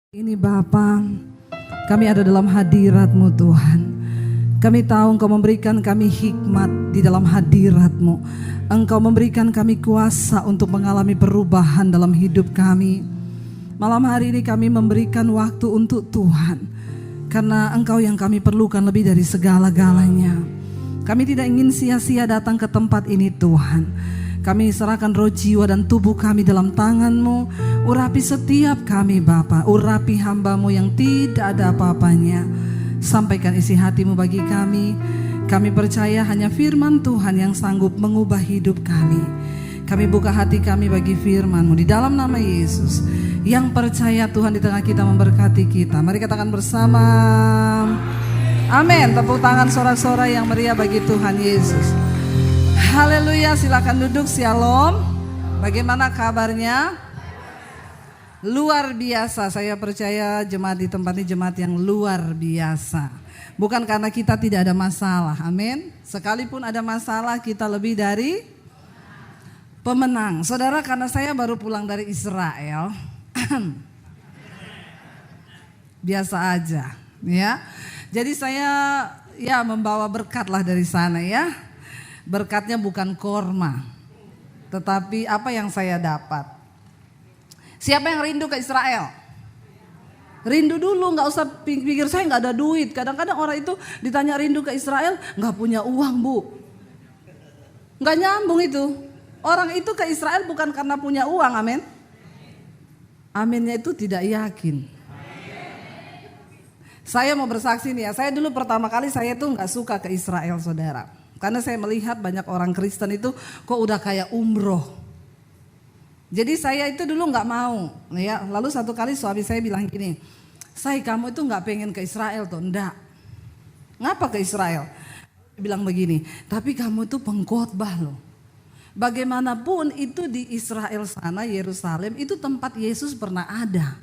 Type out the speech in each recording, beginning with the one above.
Ini Bapa, kami ada dalam hadirat-Mu Tuhan. Kami tahu Engkau memberikan kami hikmat di dalam hadirat-Mu. Engkau memberikan kami kuasa untuk mengalami perubahan dalam hidup kami. Malam hari ini kami memberikan waktu untuk Tuhan, karena Engkau yang kami perlukan lebih dari segala-galanya. Kami tidak ingin sia-sia datang ke tempat ini Tuhan. Kami serahkan roh, jiwa dan tubuh kami dalam tangan-Mu. Urapi setiap kami Bapa, urapi hamba-Mu yang tidak ada apa-apanya. Sampaikan isi hati-Mu bagi kami. Kami percaya hanya firman Tuhan yang sanggup mengubah hidup kami. Kami buka hati kami bagi firman-Mu di dalam nama Yesus. Yang percaya Tuhan di tengah kita memberkati kita. Mari katakan bersama. Amin. Tepuk tangan sorak-sorai yang meriah bagi Tuhan Yesus. Haleluya, silakan duduk. Shalom. Bagaimana kabarnya? Luar biasa. Saya percaya jemaat di tempat ini jemaat yang luar biasa. Bukan karena kita tidak ada masalah, amin. Sekalipun ada masalah, kita lebih dari pemenang. Saudara, karena saya baru pulang dari Israel, biasa aja, ya. Jadi saya membawa berkat lah dari sana ya. Berkatnya bukan korma, tetapi apa yang saya dapat. Siapa yang rindu ke Israel? Rindu dulu, gak usah pikir saya gak ada duit. Kadang-kadang orang itu ditanya rindu ke Israel, gak punya uang bu. Gak nyambung itu. Orang itu ke Israel bukan karena punya uang, amin. Aminnya itu tidak yakin. Saya mau bersaksi nih ya, saya dulu pertama kali saya tuh gak suka ke Israel saudara. Karena saya melihat banyak orang Kristen itu kok udah kayak umroh. Jadi saya itu dulu gak mau ya. Lalu satu kali suami saya bilang gini, "Say, kamu itu gak pengen ke Israel tuh?" "Enggak." "Ngapa ke Israel?" Dia bilang begini, "Tapi kamu itu pengkhotbah loh. Bagaimanapun itu di Israel sana, Yerusalem itu tempat Yesus pernah ada.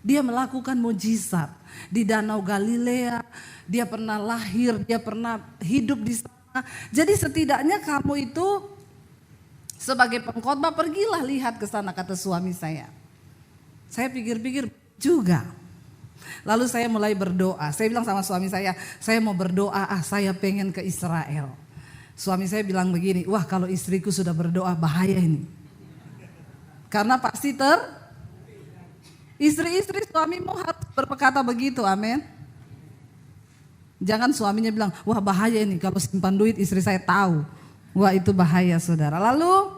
Dia melakukan mujizat di Danau Galilea, dia pernah lahir, dia pernah hidup di sana. Jadi setidaknya kamu itu sebagai pengkhotbah pergilah lihat ke sana," kata suami saya. Saya pikir-pikir juga. Lalu saya mulai berdoa. Saya bilang sama suami saya mau berdoa, saya pengen ke Israel. Suami saya bilang begini, "Wah, kalau istriku sudah berdoa bahaya ini." Karena pasti istri-istri suamimu harus berkata begitu, amin. Jangan suaminya bilang, "Wah bahaya ini kalau simpan duit istri saya tahu." Wah itu bahaya saudara. Lalu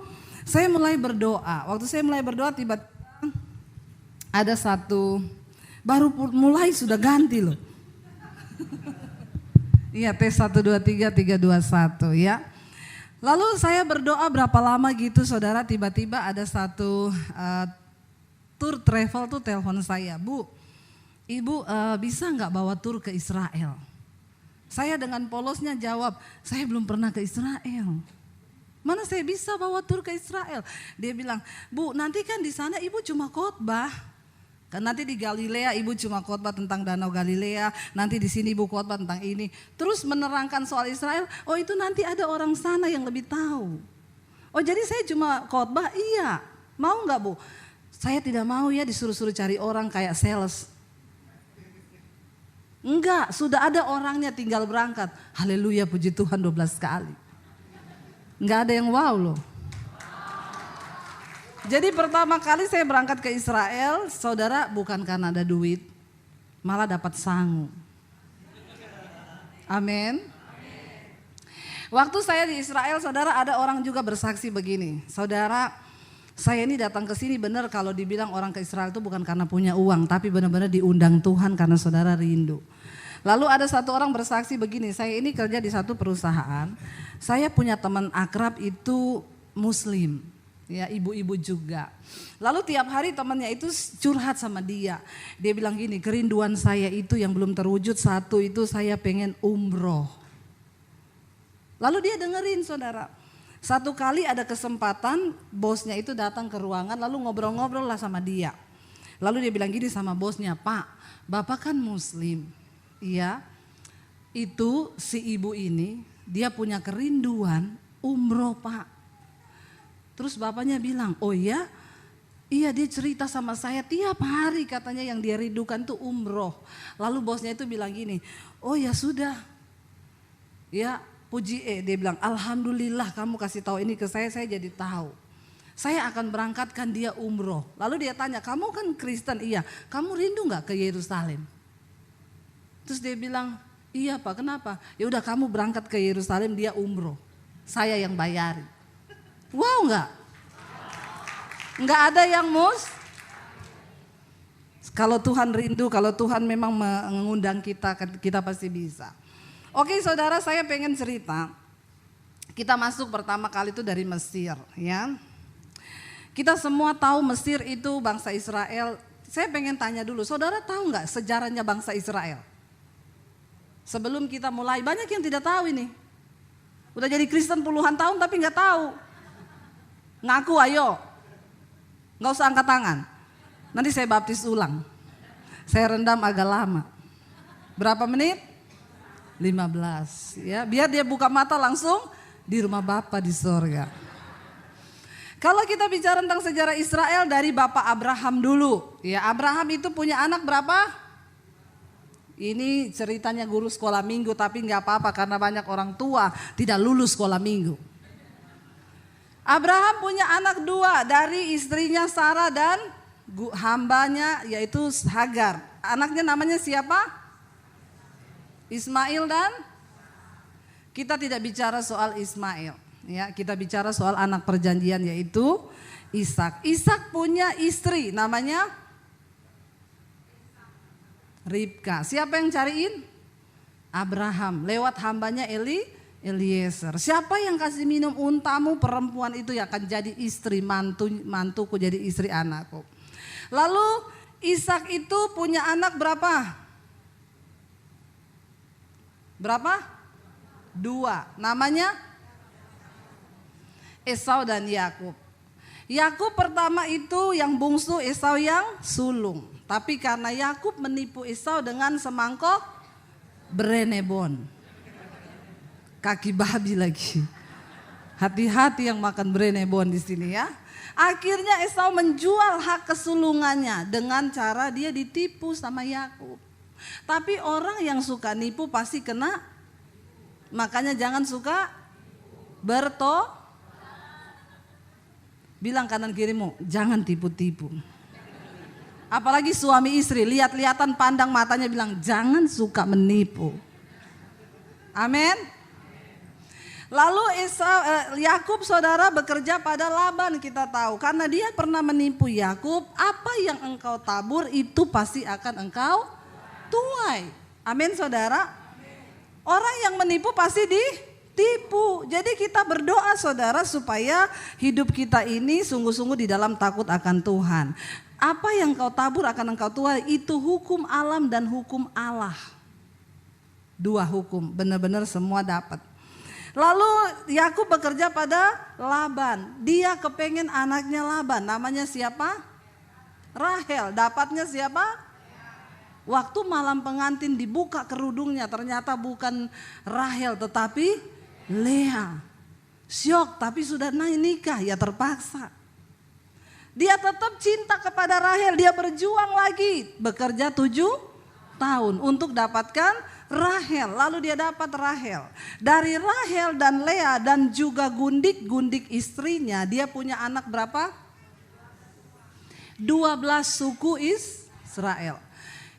saya mulai berdoa. Waktu saya mulai berdoa tiba-tiba ada satu, baru mulai sudah ganti loh. Iya, tes 1, 2, 3, 3, 2, 1 ya. Lalu saya berdoa berapa lama gitu saudara, tiba-tiba ada satu tour travel tuh telepon saya, "Bu, Ibu bisa nggak bawa tur ke Israel?" Saya dengan polosnya jawab, "Saya belum pernah ke Israel. Mana saya bisa bawa tur ke Israel?" Dia bilang, "Bu, nanti kan di sana Ibu cuma khotbah. Kan nanti di Galilea Ibu cuma khotbah tentang Danau Galilea, nanti di sini Ibu khotbah tentang ini." Terus menerangkan soal Israel, "Oh itu nanti ada orang sana yang lebih tahu." "Oh jadi saya cuma khotbah?" "Iya." "Mau nggak Bu?" "Saya tidak mau ya disuruh-suruh cari orang kayak sales." "Enggak, sudah ada orangnya tinggal berangkat." Haleluya, puji Tuhan 12 kali. Enggak ada yang wow loh. Jadi pertama kali saya berangkat ke Israel, saudara, bukan karena ada duit, malah dapat sangu. Amin. Waktu saya di Israel, saudara, ada orang juga bersaksi begini, "Saudara, saya ini datang ke sini benar kalau dibilang orang ke Israel itu bukan karena punya uang, tapi benar-benar diundang Tuhan karena saudara rindu." Lalu ada satu orang bersaksi begini, "Saya ini kerja di satu perusahaan, saya punya teman akrab itu muslim, ya ibu-ibu juga. Lalu tiap hari temannya itu curhat sama dia. Dia bilang gini, kerinduan saya itu yang belum terwujud satu itu saya pengen umroh." Lalu dia dengerin saudara. Satu kali ada kesempatan bosnya itu datang ke ruangan lalu ngobrol-ngobrol lah sama dia. Lalu dia bilang gini sama bosnya, "Pak, Bapak kan muslim. Iya, itu si ibu ini dia punya kerinduan umroh Pak." Terus bapaknya bilang, "Oh ya, Iya, dia cerita sama saya tiap hari katanya yang dia rindukan tuh umroh. Lalu bosnya itu bilang gini, oh ya sudah, ya puji dia bilang alhamdulillah kamu kasih tahu ini ke saya jadi tahu. Saya akan berangkatkan dia umroh. Lalu dia tanya, kamu kan Kristen? Iya, kamu rindu gak ke Yerusalem? Terus dia bilang, iya Pak, kenapa? Ya udah kamu berangkat ke Yerusalem, dia umroh. Saya yang bayari. Wow gak? Nggak ada yang kalau Tuhan rindu, kalau Tuhan memang mengundang kita, kita pasti bisa. Oke saudara, saya pengen cerita. Kita masuk pertama kali itu dari Mesir, ya. Kita semua tahu Mesir itu bangsa Israel. Saya pengen tanya dulu, saudara tahu nggak sejarahnya bangsa Israel? Sebelum kita mulai, banyak yang tidak tahu ini. Udah jadi Kristen puluhan tahun tapi nggak tahu. Ngaku ayo. Nggak usah angkat tangan. Nanti saya baptis ulang. Saya rendam agak lama. Berapa menit? 15. Ya, biar dia buka mata langsung di rumah Bapa di sorga. Kalau kita bicara tentang sejarah Israel dari Bapak Abraham dulu. Ya, Abraham itu punya anak berapa? Ini ceritanya guru sekolah minggu, tapi nggak apa-apa karena banyak orang tua tidak lulus sekolah minggu. Abraham punya anak 2 dari istrinya Sarah dan hambanya yaitu Hagar. Anaknya namanya siapa? Ismail dan kita tidak bicara soal Ismail. Ya, kita bicara soal anak perjanjian yaitu Ishak. Ishak punya istri namanya Ribka. Siapa yang cariin? Abraham lewat hambanya Eliezer. Siapa yang kasih minum untamu perempuan itu yang akan jadi istri mantuku jadi istri anakku. Lalu Ishak itu punya anak berapa? Berapa? 2. Namanya Esau dan Yakub. Yakub pertama itu yang bungsu, Esau yang sulung. Tapi karena Yakub menipu Esau dengan semangkok berenebon. Kaki babi lagi. Hati-hati yang makan berenebon di sini ya. Akhirnya Esau menjual hak kesulungannya dengan cara dia ditipu sama Yakub. Tapi orang yang suka nipu pasti kena. Makanya jangan suka bilang kanan kirimu, jangan tipu-tipu. Apalagi suami istri, lihat-lihatan pandang matanya bilang jangan suka menipu. Amin. Lalu Yakub saudara bekerja pada Laban kita tahu. Karena dia pernah menipu Yakub, apa yang engkau tabur itu pasti akan engkau tuai. Amin saudara. Orang yang menipu pasti ditipu. Jadi kita berdoa saudara supaya hidup kita ini sungguh-sungguh di dalam takut akan Tuhan. Apa yang engkau tabur akan engkau tuai, itu hukum alam dan hukum Allah. 2 hukum, benar-benar semua dapat. Lalu Yakub bekerja pada Laban. Dia kepengen anaknya Laban. Namanya siapa? Rahel. Dapatnya siapa? Waktu malam pengantin dibuka kerudungnya, ternyata bukan Rahel tetapi Lea. Syok, tapi sudah nikah, ya terpaksa. Dia tetap cinta kepada Rahel. Dia berjuang lagi. Bekerja 7 tahun untuk dapatkan Rahel, lalu dia dapat Rahel. Dari Rahel dan Lea dan juga gundik-gundik istrinya, dia punya anak berapa? 12 suku Israel.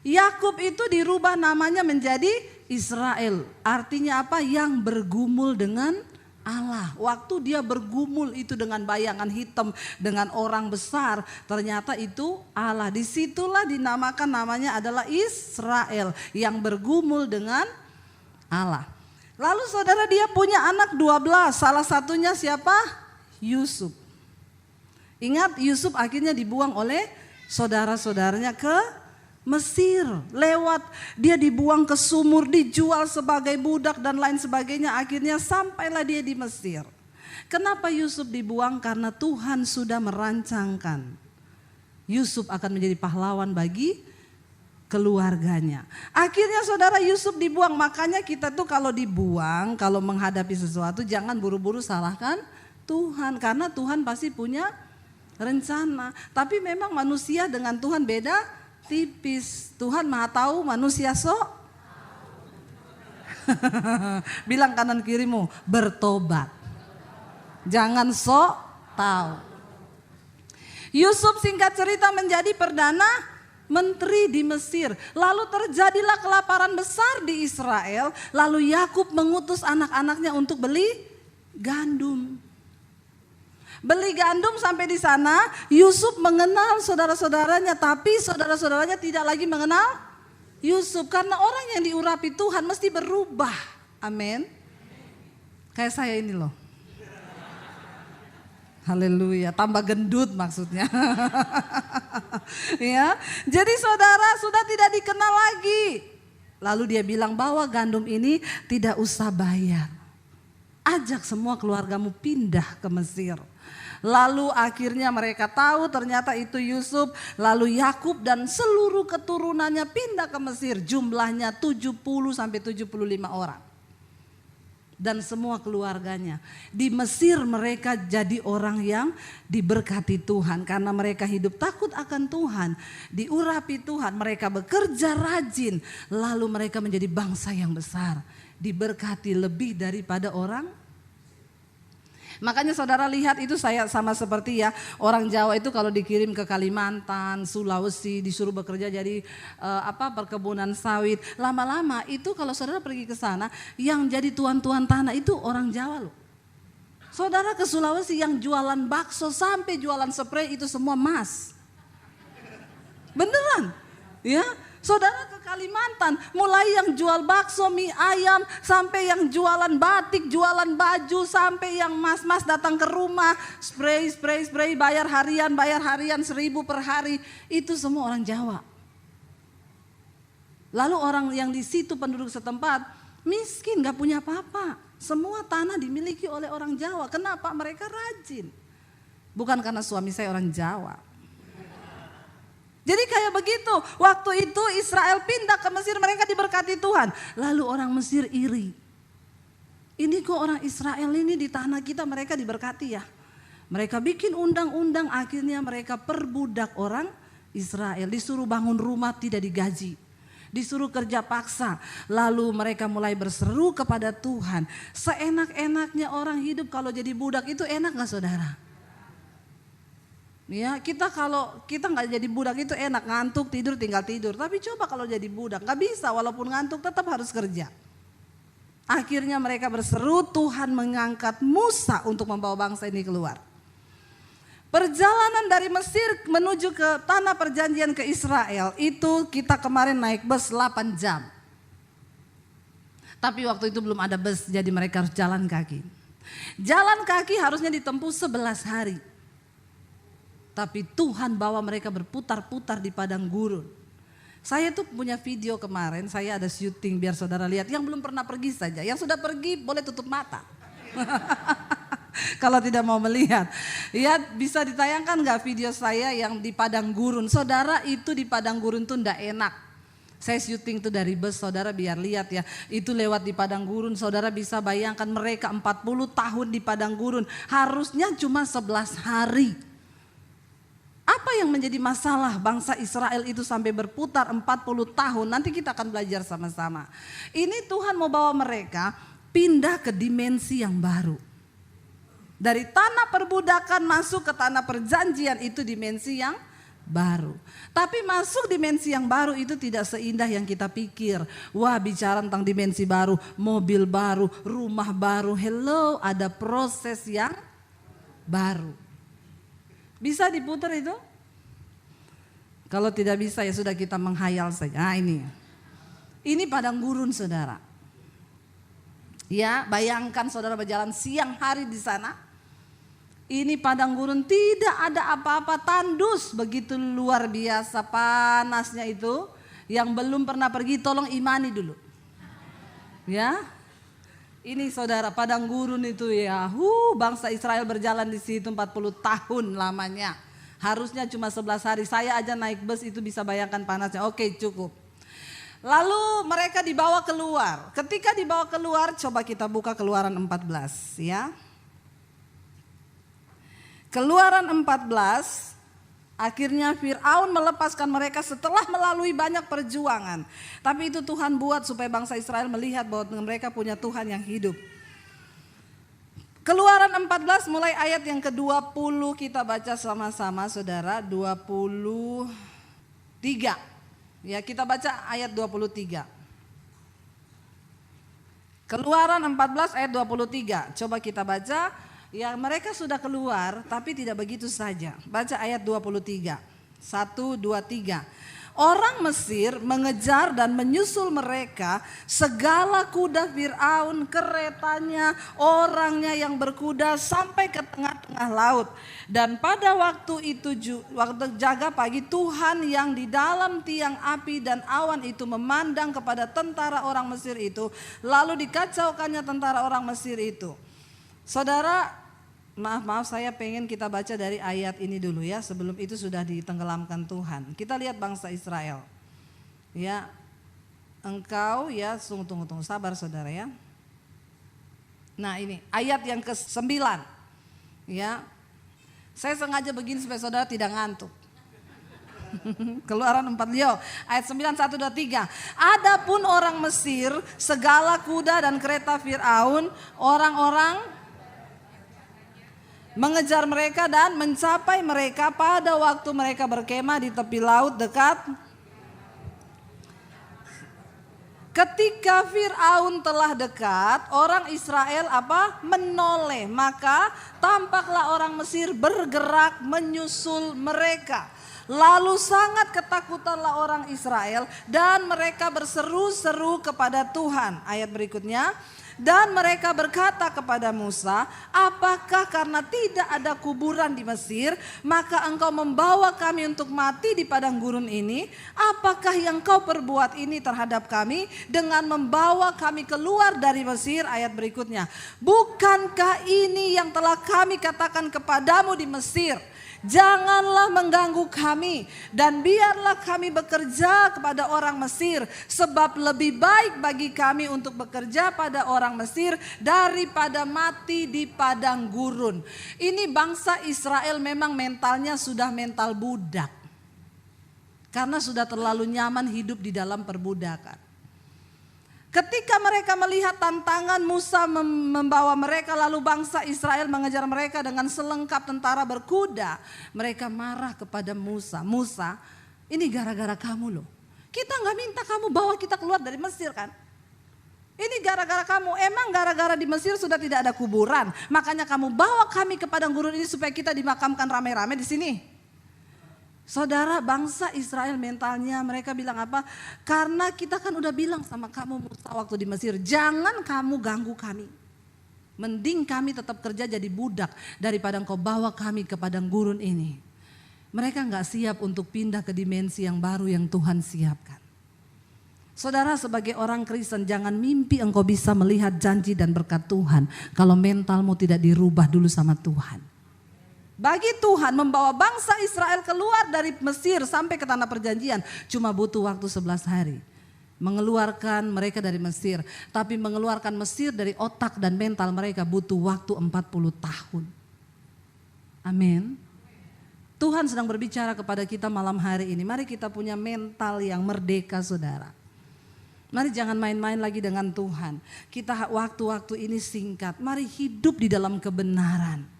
Yakub itu dirubah namanya menjadi Israel. Artinya apa? Yang bergumul dengan Allah. Waktu dia bergumul itu dengan bayangan hitam, dengan orang besar, ternyata itu Allah. Disitulah dinamakan namanya adalah Israel, yang bergumul dengan Allah. Lalu saudara dia punya anak 12, salah satunya siapa? Yusuf. Ingat Yusuf akhirnya dibuang oleh saudara-saudaranya ke Mesir, lewat dia dibuang ke sumur, dijual sebagai budak dan lain sebagainya. Akhirnya sampailah dia di Mesir. Kenapa Yusuf dibuang? Karena Tuhan sudah merancangkan Yusuf akan menjadi pahlawan bagi keluarganya. Akhirnya saudara Yusuf dibuang. Makanya kita tuh kalau dibuang, kalau menghadapi sesuatu jangan buru-buru salahkan Tuhan. Karena Tuhan pasti punya rencana. Tapi memang manusia dengan Tuhan beda tipis. Tuhan Maha tahu, manusia sok. Bilang kanan kirimu, bertobat. Jangan sok tahu. Yusuf singkat cerita menjadi perdana menteri di Mesir. Lalu terjadilah kelaparan besar di Israel. Lalu Yakub mengutus anak-anaknya untuk beli gandum. Beli gandum sampai di sana, Yusuf mengenal saudara-saudaranya, tapi saudara-saudaranya tidak lagi mengenal Yusuf. Karena orang yang diurapi Tuhan mesti berubah. Amin. Kayak saya ini loh. Haleluya, tambah gendut maksudnya. Ya, jadi saudara sudah tidak dikenal lagi. Lalu dia bilang bawa gandum ini tidak usah bayar. Ajak semua keluargamu pindah ke Mesir. Lalu akhirnya mereka tahu ternyata itu Yusuf. Lalu Yakub dan seluruh keturunannya pindah ke Mesir. Jumlahnya 70 sampai 75 orang. Dan semua keluarganya. Di Mesir mereka jadi orang yang diberkati Tuhan. Karena mereka hidup takut akan Tuhan. Diurapi Tuhan, mereka bekerja rajin. Lalu mereka menjadi bangsa yang besar. Diberkati lebih daripada orang. Makanya saudara lihat itu saya sama seperti ya orang Jawa itu kalau dikirim ke Kalimantan, Sulawesi disuruh bekerja jadi perkebunan sawit. Lama-lama itu kalau saudara pergi ke sana yang jadi tuan-tuan tanah itu orang Jawa loh. Saudara ke Sulawesi yang jualan bakso sampai jualan spray itu semua emas. Beneran ya. Saudara ke Kalimantan, mulai yang jual bakso, mie ayam, sampai yang jualan batik, jualan baju, sampai yang mas-mas datang ke rumah, spray, bayar harian 1.000 per hari, itu semua orang Jawa. Lalu orang yang di situ penduduk setempat, miskin, gak punya apa-apa. Semua tanah dimiliki oleh orang Jawa. Kenapa? Mereka rajin. Bukan karena suami saya orang Jawa. Jadi kayak begitu, waktu itu Israel pindah ke Mesir, mereka diberkati Tuhan. Lalu orang Mesir iri. Ini kok orang Israel ini di tanah kita mereka diberkati ya. Mereka bikin undang-undang, akhirnya mereka perbudak orang Israel. Disuruh bangun rumah tidak digaji. Disuruh kerja paksa. Lalu mereka mulai berseru kepada Tuhan. Seenak-enaknya orang hidup kalau jadi budak itu enak gak saudara? Ya, kalau kita nggak jadi budak itu enak, ngantuk tidur tinggal tidur. Tapi coba kalau jadi budak nggak bisa, walaupun ngantuk tetap harus kerja. Akhirnya mereka berseru, Tuhan mengangkat Musa untuk membawa bangsa ini keluar. Perjalanan dari Mesir menuju ke tanah perjanjian ke Israel itu kita kemarin naik bus 8 jam. Tapi waktu itu belum ada bus, jadi mereka harus jalan kaki. Jalan kaki harusnya ditempuh 11 hari. Tapi Tuhan bawa mereka berputar-putar di padang gurun. Saya tuh punya video kemarin, saya ada syuting biar saudara lihat. Yang belum pernah pergi saja, yang sudah pergi boleh tutup mata. Kalau tidak mau melihat. Ya bisa ditayangkan gak video saya yang di padang gurun. Saudara itu di padang gurun tuh enggak enak. Saya syuting tuh dari bus, saudara biar lihat ya. Itu lewat di padang gurun, saudara bisa bayangkan mereka 40 tahun di padang gurun. Harusnya cuma 11 hari. Apa yang menjadi masalah bangsa Israel itu sampai berputar 40 tahun? Nanti kita akan belajar sama-sama. Ini Tuhan mau bawa mereka pindah ke dimensi yang baru. Dari tanah perbudakan masuk ke tanah perjanjian itu dimensi yang baru. Tapi masuk dimensi yang baru itu tidak seindah yang kita pikir. Wah, bicara tentang dimensi baru, mobil baru, rumah baru. Hello, ada proses yang baru. Bisa diputar itu? Kalau tidak bisa ya sudah kita menghayal saja. Nah ini padang gurun saudara. Ya bayangkan saudara berjalan siang hari di sana. Ini padang gurun tidak ada apa-apa, tandus begitu luar biasa panasnya itu. Yang belum pernah pergi tolong imani dulu. Ya. Ini saudara padang gurun itu ya, bangsa Israel berjalan di situ 40 tahun lamanya. Harusnya cuma 11 hari, saya aja naik bus itu bisa bayangkan panasnya, oke cukup. Lalu mereka dibawa keluar, ketika dibawa keluar coba kita buka Keluaran 14 ya. Keluaran 14, akhirnya Fir'aun melepaskan mereka setelah melalui banyak perjuangan. Tapi itu Tuhan buat supaya bangsa Israel melihat bahwa mereka punya Tuhan yang hidup. Keluaran 14 mulai ayat yang ke-20 kita baca sama-sama saudara, 23. Ya, kita baca ayat 23. Keluaran 14 ayat 23. Coba kita baca. Ya, mereka sudah keluar tapi tidak begitu saja. Baca ayat 23. 1, 2, 3. Orang Mesir mengejar dan menyusul mereka, segala kuda Fir'aun, keretanya, orangnya yang berkuda sampai ke tengah-tengah laut. Dan pada waktu itu, waktu jaga pagi, Tuhan yang di dalam tiang api dan awan itu memandang kepada tentara orang Mesir itu, lalu dikacaukannya tentara orang Mesir itu. Saudara, maaf saya pengen kita baca dari ayat ini dulu ya, sebelum itu sudah ditenggelamkan Tuhan. Kita lihat bangsa Israel. Ya, engkau ya, tunggu sabar saudara ya. Nah ini ayat yang ke-9. Ya, saya sengaja begini supaya saudara tidak ngantuk. Keluaran 4, ayat 9, 1, 2, 3. Adapun orang Mesir, segala kuda dan kereta Fir'aun, orang-orang mengejar mereka dan mencapai mereka pada waktu mereka berkemah di tepi laut dekat. Ketika Fir'aun telah dekat, orang Israel menoleh, maka tampaklah orang Mesir bergerak menyusul mereka. Lalu sangat ketakutanlah orang Israel dan mereka berseru-seru kepada Tuhan. Ayat berikutnya. Dan mereka berkata kepada Musa, apakah karena tidak ada kuburan di Mesir, maka engkau membawa kami untuk mati di padang gurun ini? Apakah yang kau perbuat ini terhadap kami dengan membawa kami keluar dari Mesir? Ayat berikutnya, bukankah ini yang telah kami katakan kepadamu di Mesir? Janganlah mengganggu kami dan biarlah kami bekerja kepada orang Mesir, sebab lebih baik bagi kami untuk bekerja pada orang Mesir daripada mati di padang gurun. Ini bangsa Israel memang mentalnya sudah mental budak, karena sudah terlalu nyaman hidup di dalam perbudakan. Ketika mereka melihat tantangan Musa membawa mereka, lalu bangsa Israel mengejar mereka dengan selengkap tentara berkuda, mereka marah kepada Musa. Musa, ini gara-gara kamu loh. Kita gak minta kamu bawa kita keluar dari Mesir kan? Ini gara-gara kamu. Emang gara-gara di Mesir sudah tidak ada kuburan, makanya kamu bawa kami ke padang gurun ini supaya kita dimakamkan rame-rame di sini. Saudara, bangsa Israel mentalnya mereka bilang apa? Karena kita kan udah bilang sama kamu Musa waktu di Mesir, jangan kamu ganggu kami. Mending kami tetap kerja jadi budak daripada engkau bawa kami ke padang gurun ini. Mereka gak siap untuk pindah ke dimensi yang baru yang Tuhan siapkan. Saudara, sebagai orang Kristen jangan mimpi engkau bisa melihat janji dan berkat Tuhan kalau mentalmu tidak dirubah dulu sama Tuhan. Bagi Tuhan membawa bangsa Israel keluar dari Mesir sampai ke tanah perjanjian cuma butuh waktu 11 hari. Mengeluarkan mereka dari Mesir, tapi mengeluarkan Mesir dari otak dan mental mereka butuh waktu 40 tahun. Amin. Tuhan sedang berbicara kepada kita malam hari ini. Mari kita punya mental yang merdeka saudara. Mari jangan main-main lagi dengan Tuhan. Kita waktu-waktu ini singkat. Mari hidup di dalam kebenaran.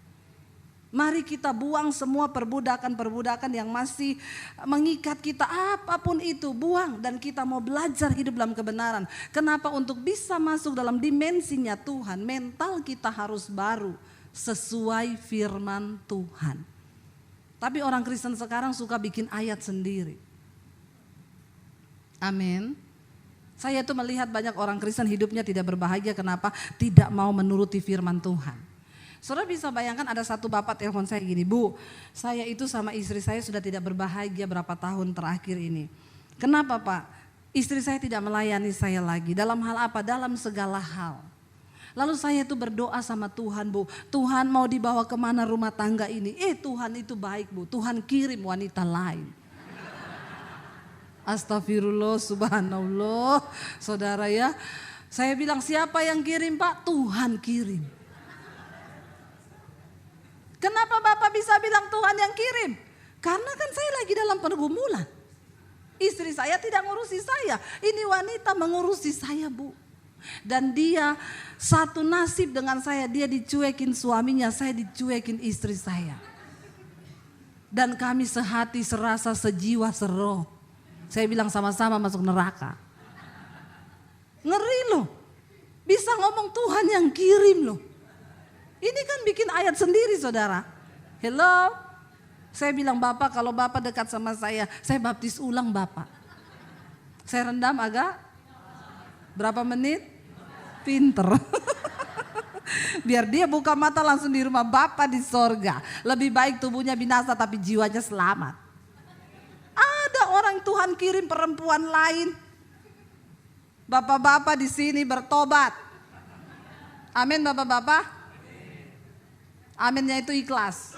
Mari kita buang semua perbudakan-perbudakan yang masih mengikat kita, apapun itu buang, dan kita mau belajar hidup dalam kebenaran. Kenapa? Untuk bisa masuk dalam dimensinya Tuhan, mental kita harus baru sesuai firman Tuhan. Tapi orang Kristen sekarang suka bikin ayat sendiri. Amin. Saya tuh melihat banyak orang Kristen hidupnya tidak berbahagia. Kenapa? Tidak mau menuruti firman Tuhan. Saudara bisa bayangkan ada satu bapak telepon saya gini, Bu, saya itu sama istri saya sudah tidak berbahagia berapa tahun terakhir ini. Kenapa Pak? Istri saya tidak melayani saya lagi. Dalam hal apa? Dalam segala hal. Lalu saya itu berdoa sama Tuhan, Bu, Tuhan mau dibawa kemana rumah tangga ini? Tuhan itu baik Bu, Tuhan kirim wanita lain. Astagfirullah, subhanallah. Saudara ya, saya bilang siapa yang kirim Pak? Tuhan kirim. Kenapa Bapak bisa bilang Tuhan yang kirim? Karena kan saya lagi dalam pergumulan. Istri saya tidak ngurusi saya. Ini wanita mengurusi saya, Bu. Dan dia satu nasib dengan saya. Dia dicuekin suaminya, saya dicuekin istri saya. Dan kami sehati, serasa, sejiwa, seroh. Saya bilang sama-sama masuk neraka. Ngeri loh. Bisa ngomong Tuhan yang kirim loh. Ini kan bikin ayat sendiri, saudara. Hello. Saya bilang, Bapak kalau Bapak dekat sama saya baptis ulang Bapak. Saya rendam agak berapa menit? Pinter. Biar dia buka mata langsung di rumah Bapak di sorga. Lebih baik tubuhnya binasa tapi jiwanya selamat. Ada orang Tuhan kirim perempuan lain. Bapak-bapak di sini bertobat. Amin Bapak-bapak. Aminnya itu ikhlas.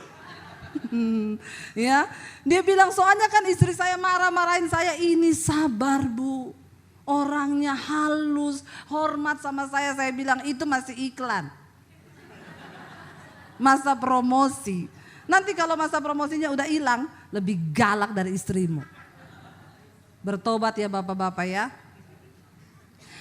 Ya, dia bilang soalnya kan istri saya marah-marahin saya, ini sabar Bu, orangnya halus, hormat sama saya bilang itu masih iklan, masa promosi. Nanti kalau masa promosinya udah hilang, lebih galak dari istrimu. Bertobat ya Bapak-bapak ya.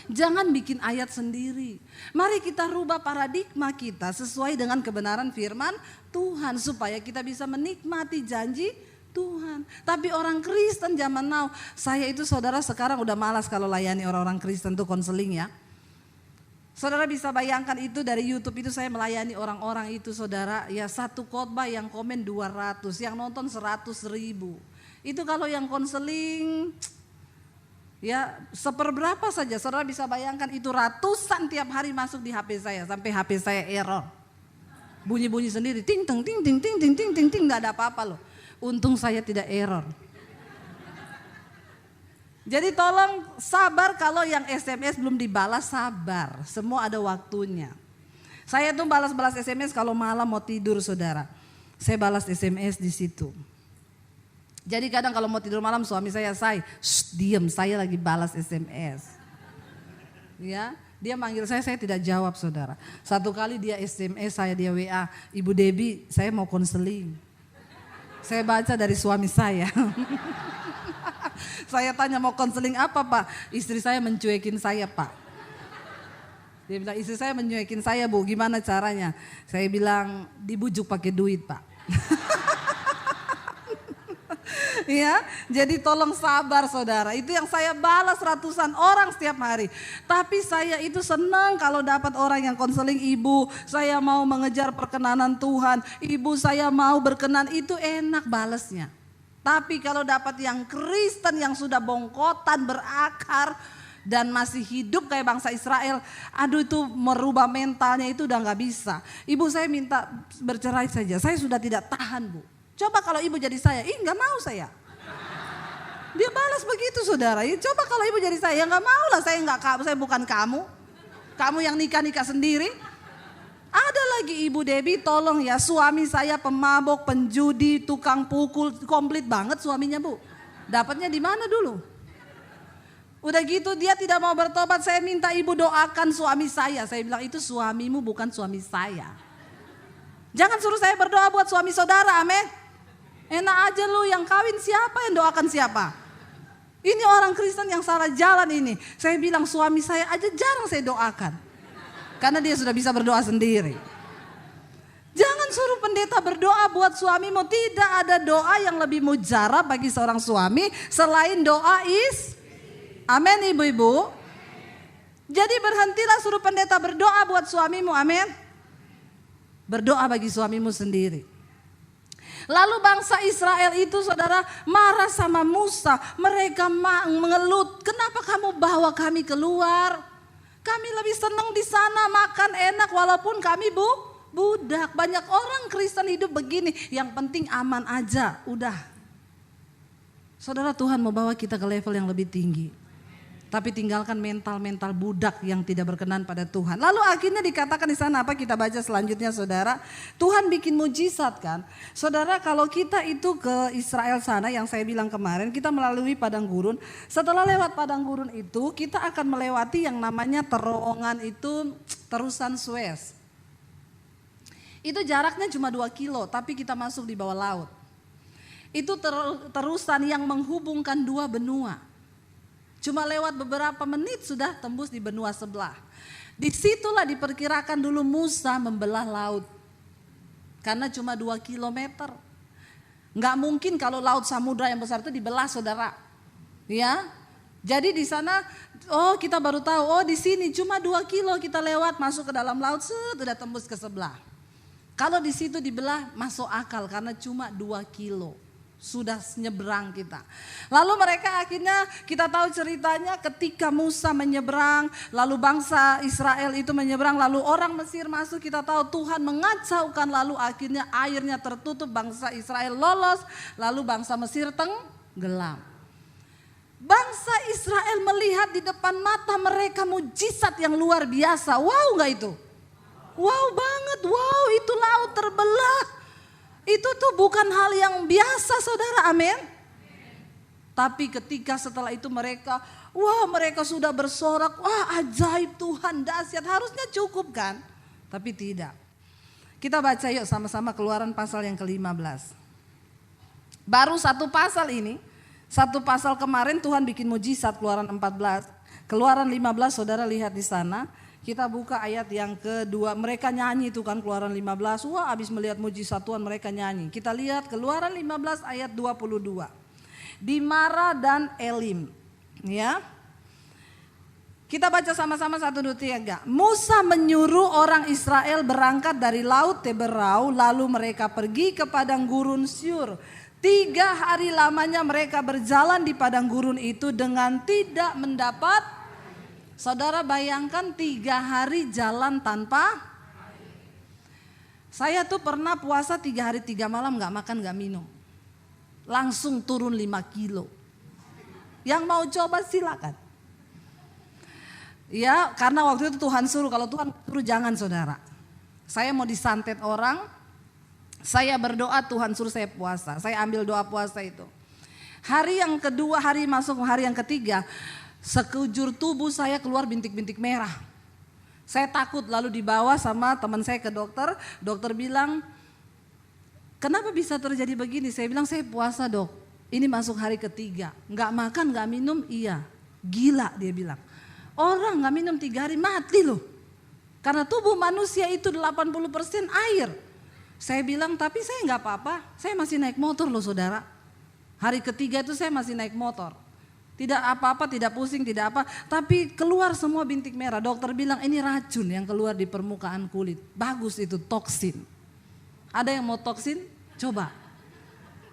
Jangan bikin ayat sendiri. Mari kita rubah paradigma kita sesuai dengan kebenaran firman Tuhan. Supaya kita bisa menikmati janji Tuhan. Tapi orang Kristen zaman now. Saya itu saudara sekarang udah malas kalau layani orang-orang Kristen tuh konseling ya. Saudara bisa bayangkan itu dari YouTube itu saya melayani orang-orang itu saudara. Ya satu khotbah yang komen 200, yang nonton 100.000. Itu kalau yang konseling... Ya seperberapa saja, saudara bisa bayangkan itu ratusan tiap hari masuk di HP saya sampai HP saya error. Bunyi-bunyi sendiri, ting ting ting ting ting ting ting ting ting, nggak ada apa-apa loh. Untung saya tidak error. Jadi tolong sabar kalau yang SMS belum dibalas, sabar. Semua ada waktunya. Saya tuh balas-balas SMS kalau malam mau tidur saudara. Saya balas SMS di situ. Jadi kadang kalau mau tidur malam suami saya diem, saya lagi balas SMS. Ya, dia manggil saya tidak jawab saudara. Satu kali dia SMS saya, dia WA, Ibu Debbie saya mau konseling. Saya baca dari suami saya. Saya tanya mau konseling apa Pak? Istri saya mencuekin saya Pak. Dia bilang istri saya mencuekin saya Bu, gimana caranya? Saya bilang dibujuk pakai duit Pak. Ya, jadi tolong sabar saudara. Itu yang saya balas ratusan orang setiap hari. Tapi saya itu senang kalau dapat orang yang konseling, ibu saya mau mengejar perkenanan Tuhan, ibu saya mau berkenan, itu enak balasnya. Tapi kalau dapat yang Kristen yang sudah bongkotan berakar dan masih hidup kayak bangsa Israel, aduh itu merubah mentalnya itu udah gak bisa. Ibu saya minta bercerai saja, saya sudah tidak tahan Bu. Coba kalau ibu jadi saya, gak mau saya. Dia balas begitu saudara. Coba kalau ibu jadi saya, gak mau lah, saya bukan kamu. Kamu yang nikah-nikah sendiri. Ada lagi Ibu Debbie, tolong ya, suami saya pemabok, penjudi, tukang pukul, komplit banget suaminya Bu. Dapatnya di mana dulu? Udah gitu dia tidak mau bertobat, saya minta ibu doakan suami saya. Saya bilang itu suamimu bukan suami saya. Jangan suruh saya berdoa buat suami saudara, amin. Enak aja lu, yang kawin siapa, yang doakan siapa? Ini orang Kristen yang salah jalan ini. Saya bilang suami saya aja jarang saya doakan. Karena dia sudah bisa berdoa sendiri. Jangan suruh pendeta berdoa buat suamimu. Tidak ada doa yang lebih mujarab bagi seorang suami selain doa amin ibu-ibu. Jadi berhentilah suruh pendeta berdoa buat suamimu, amin. Berdoa bagi suamimu sendiri. Lalu bangsa Israel itu saudara marah sama Musa. Mereka mengelut, kenapa kamu bawa kami keluar? Kami lebih senang di sana makan enak walaupun kami budak. Banyak orang Kristen hidup begini, yang penting aman aja, udah. Saudara, Tuhan mau bawa kita ke level yang lebih tinggi. Tapi tinggalkan mental-mental budak yang tidak berkenan pada Tuhan. Lalu akhirnya dikatakan di sana apa, kita baca selanjutnya saudara. Tuhan bikin mujizat kan. Saudara, kalau kita itu ke Israel sana yang saya bilang kemarin, kita melalui padang gurun. Setelah lewat padang gurun itu kita akan melewati yang namanya terowongan itu, terusan Suez. Itu jaraknya cuma 2 kilo, tapi kita masuk di bawah laut. Itu terusan yang menghubungkan dua benua. Cuma lewat beberapa menit sudah tembus di benua sebelah. Disitulah diperkirakan dulu Musa membelah laut. Karena cuma 2 kilometer. Nggak mungkin kalau laut samudra yang besar itu dibelah, saudara. Ya, jadi di sana, kita baru tahu, di sini cuma 2 kilo kita lewat masuk ke dalam laut, sudah tembus ke sebelah. Kalau di situ dibelah masuk akal karena cuma 2 kilo. Sudah nyebrang kita. Lalu mereka akhirnya kita tahu ceritanya ketika Musa menyeberang, lalu bangsa Israel itu menyeberang, lalu orang Mesir masuk, kita tahu Tuhan mengacaukan, lalu akhirnya airnya tertutup, bangsa Israel lolos, lalu bangsa Mesir tenggelam. Bangsa Israel melihat di depan mata mereka mujizat yang luar biasa. Wow gak itu? Wow banget, wow itu laut terbelah. Itu tuh bukan hal yang biasa, saudara, amin. Tapi ketika setelah itu mereka sudah bersorak, wah ajaib Tuhan, dahsyat, harusnya cukup kan? Tapi tidak. Kita baca yuk sama-sama Keluaran pasal yang ke-15. Baru satu pasal ini, satu pasal kemarin Tuhan bikin mujizat, Keluaran 14. Keluaran 15 saudara lihat di sana. Kita buka ayat yang kedua, mereka nyanyi itu kan Keluaran 15, wah habis melihat mujizat Tuhan mereka nyanyi. Kita lihat Keluaran 15 ayat 22. Di Mara dan Elim, ya. Kita baca sama-sama 1, 2, 3. Musa menyuruh orang Israel berangkat dari laut Teberau, lalu mereka pergi ke padang gurun Syur. 3 hari lamanya mereka berjalan di padang gurun itu dengan tidak mendapat. Saudara bayangkan 3 hari jalan tanpa. Saya tuh pernah puasa 3 hari 3 malam gak makan gak minum. Langsung turun 5 kilo. Yang mau coba silakan. Ya karena waktu itu Tuhan suruh, kalau Tuhan suruh jangan saudara. Saya mau disantet orang, saya berdoa Tuhan suruh saya puasa. Saya ambil doa puasa itu. Hari yang kedua, hari masuk hari yang ketiga, sekujur tubuh saya keluar bintik-bintik merah. Saya takut, lalu dibawa sama teman saya ke dokter. Dokter bilang, kenapa bisa terjadi begini? Saya bilang, saya puasa dok, ini masuk hari ketiga. Gak makan, gak minum, iya. Gila dia bilang. Orang gak minum 3 hari mati loh. Karena tubuh manusia itu 80% air. Saya bilang, tapi saya gak apa-apa. Saya masih naik motor loh saudara. Hari ketiga itu saya masih naik motor. Tidak apa-apa, tidak pusing, tidak apa. Tapi keluar semua bintik merah. Dokter bilang ini racun yang keluar di permukaan kulit. Bagus itu, toksin. Ada yang mau toksin? Coba.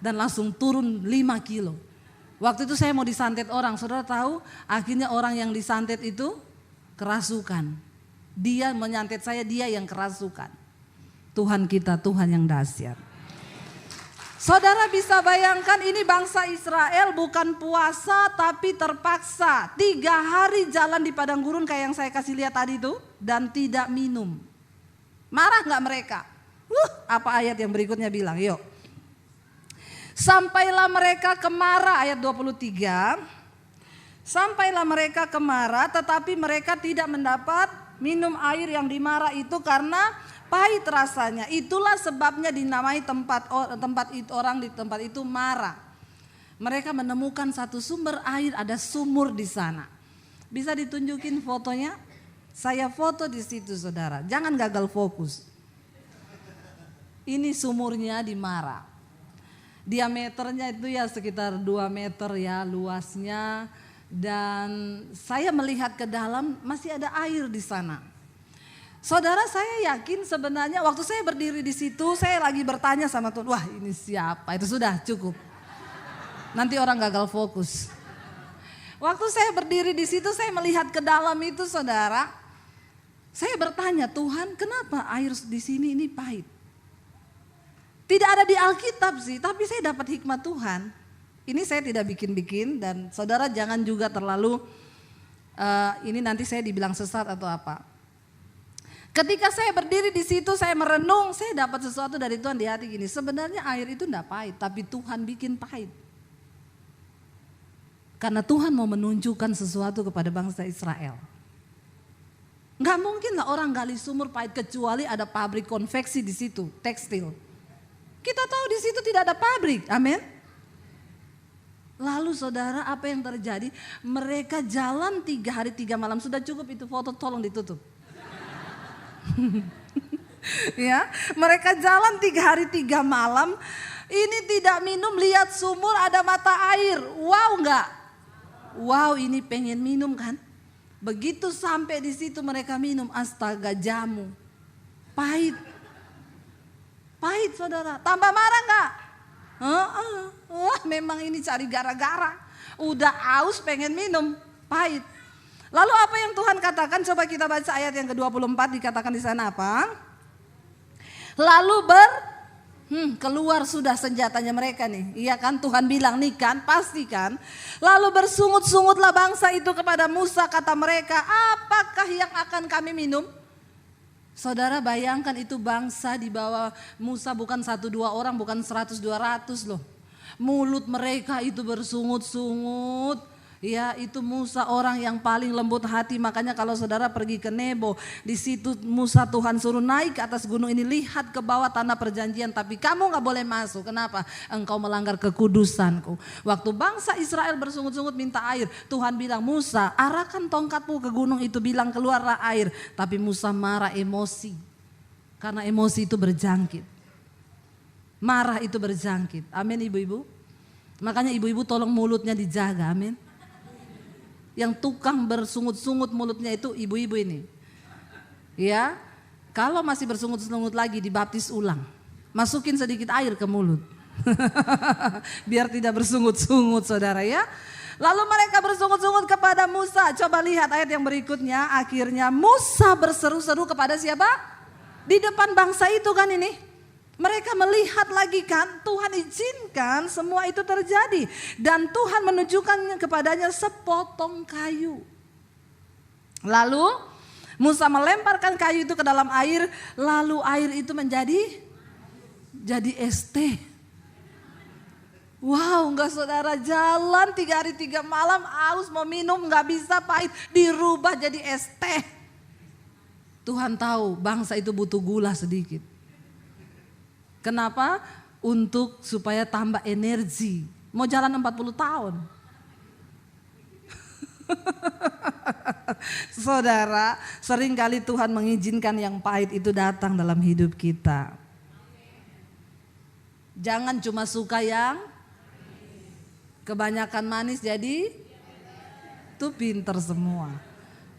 Dan langsung turun 5 kilo. Waktu itu saya mau disantet orang. Saudara tahu akhirnya orang yang disantet itu kerasukan. Dia menyantet saya, dia yang kerasukan. Tuhan kita, Tuhan yang dahsyat. Saudara bisa bayangkan ini bangsa Israel bukan puasa tapi terpaksa. 3 hari jalan di padang gurun kayak yang saya kasih lihat tadi itu. Dan tidak minum. Marah gak mereka? Apa ayat yang berikutnya bilang? Yuk. Sampailah mereka ke Mara ayat 23. Sampailah mereka ke Mara tetapi mereka tidak mendapat minum air yang di Mara itu karena pahit rasanya. Itulah sebabnya dinamai tempat orang di tempat itu Mara. Mereka menemukan satu sumber air, ada sumur di sana. Bisa ditunjukin fotonya? Saya foto di situ saudara. Jangan gagal fokus. Ini sumurnya di Mara. Diameternya itu ya sekitar 2 meter ya luasnya. Dan saya melihat ke dalam masih ada air di sana. Saudara saya yakin sebenarnya waktu saya berdiri di situ saya lagi bertanya sama Tuhan, wah ini siapa? Itu sudah cukup. Nanti orang gagal fokus. Waktu saya berdiri di situ saya melihat ke dalam itu saudara. Saya bertanya, Tuhan kenapa air di sini ini pahit? Tidak ada di Alkitab sih, tapi saya dapat hikmat Tuhan. Ini saya tidak bikin-bikin dan saudara jangan juga terlalu ini nanti saya dibilang sesat atau apa. Ketika saya berdiri di situ saya merenung, saya dapat sesuatu dari Tuhan di hati gini. Sebenarnya air itu enggak pahit, tapi Tuhan bikin pahit. Karena Tuhan mau menunjukkan sesuatu kepada bangsa Israel. Nggak mungkin lah orang gali sumur pahit kecuali ada pabrik konveksi di situ, tekstil. Kita tahu di situ tidak ada pabrik, amin. Lalu saudara, apa yang terjadi? Mereka jalan 3 hari 3 malam, sudah cukup itu foto, tolong ditutup. Ya, mereka jalan 3 hari 3 malam, ini tidak minum, lihat sumur ada mata air, wow nggak? Wow, ini pengen minum kan? Begitu sampai di situ mereka minum, astaga, jamu, pahit, pahit saudara. Tambah marah nggak? Wah, memang ini cari gara-gara. Udah aus pengen minum, pahit. Lalu apa yang Tuhan katakan? Coba kita baca ayat yang ke-24, dikatakan di sana apa? Lalu keluar sudah senjatanya mereka nih. Iya kan, Tuhan bilang nih kan, pasti kan. Lalu bersungut-sungutlah bangsa itu kepada Musa, kata mereka, apakah yang akan kami minum? Saudara bayangkan itu bangsa di bawah Musa bukan 1-2 orang, bukan 100-200 loh. Mulut mereka itu bersungut-sungut. Ya, itu Musa orang yang paling lembut hati. Makanya kalau saudara pergi ke Nebo, di situ Musa Tuhan suruh naik ke atas gunung ini, lihat ke bawah tanah perjanjian, tapi kamu gak boleh masuk. Kenapa? Engkau melanggar kekudusanku. Waktu bangsa Israel bersungut-sungut minta air, Tuhan bilang, Musa arahkan tongkatmu ke gunung itu, bilang keluarlah air. Tapi Musa marah, emosi. Karena emosi itu berjangkit. Marah itu berjangkit. Amin ibu-ibu. Makanya ibu-ibu tolong mulutnya dijaga, amin. Yang tukang bersungut-sungut mulutnya itu ibu-ibu ini. Ya, kalau masih bersungut-sungut lagi dibaptis ulang. Masukin sedikit air ke mulut. Biar tidak bersungut-sungut saudara ya. Lalu mereka bersungut-sungut kepada Musa. Coba lihat ayat yang berikutnya. Akhirnya Musa berseru-seru kepada siapa? Di depan bangsa itu kan ini. Mereka melihat lagi kan, Tuhan izinkan semua itu terjadi. Dan Tuhan menunjukkan kepadanya sepotong kayu. Lalu Musa melemparkan kayu itu ke dalam air. Lalu air itu jadi es teh. Wow, enggak saudara, jalan 3 hari 3 malam, aus mau minum enggak bisa, pahit, dirubah jadi es teh. Tuhan tahu bangsa itu butuh gula sedikit. Kenapa? Supaya tambah energi. Mau jalan 40 tahun. Saudara, seringkali Tuhan mengizinkan yang pahit itu datang dalam hidup kita. Jangan cuma suka yang kebanyakan manis jadi itu pinter semua.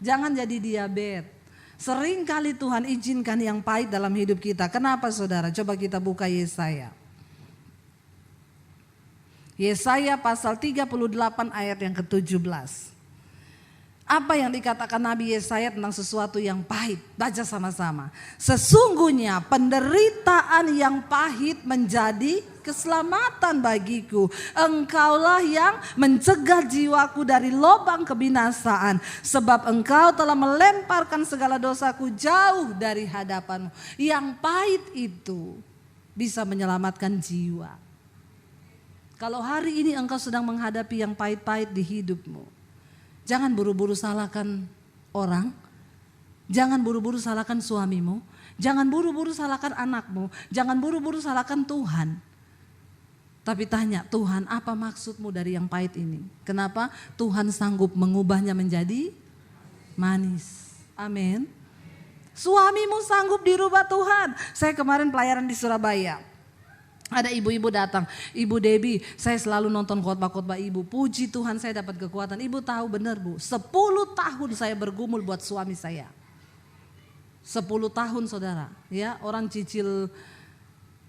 Jangan jadi diabetes. Sering kali Tuhan izinkan yang pahit dalam hidup kita. Kenapa saudara? Coba kita buka Yesaya. Yesaya pasal 38 ayat yang ke-17. Apa yang dikatakan Nabi Yesaya tentang sesuatu yang pahit? Baca sama-sama. Sesungguhnya penderitaan yang pahit menjadi keselamatan bagiku. Engkaulah yang mencegah jiwaku dari lubang kebinasaan. Sebab engkau telah melemparkan segala dosaku jauh dari hadapanmu. Yang pahit itu bisa menyelamatkan jiwa. Kalau hari ini engkau sedang menghadapi yang pahit-pahit di hidupmu, jangan buru-buru salahkan orang. Jangan buru-buru salahkan suamimu. Jangan buru-buru salahkan anakmu. Jangan buru-buru salahkan Tuhan. Tapi tanya, Tuhan apa maksudmu dari yang pahit ini? Kenapa Tuhan sanggup mengubahnya menjadi manis? Amin. Suamimu sanggup dirubah Tuhan. Saya kemarin pelayaran di Surabaya. Ada ibu-ibu datang, Ibu Debbie, saya selalu nonton khotbah-khotbah ibu. Puji Tuhan saya dapat kekuatan. Ibu tahu benar bu, 10 tahun saya bergumul buat suami saya. 10 tahun saudara, ya orang cicil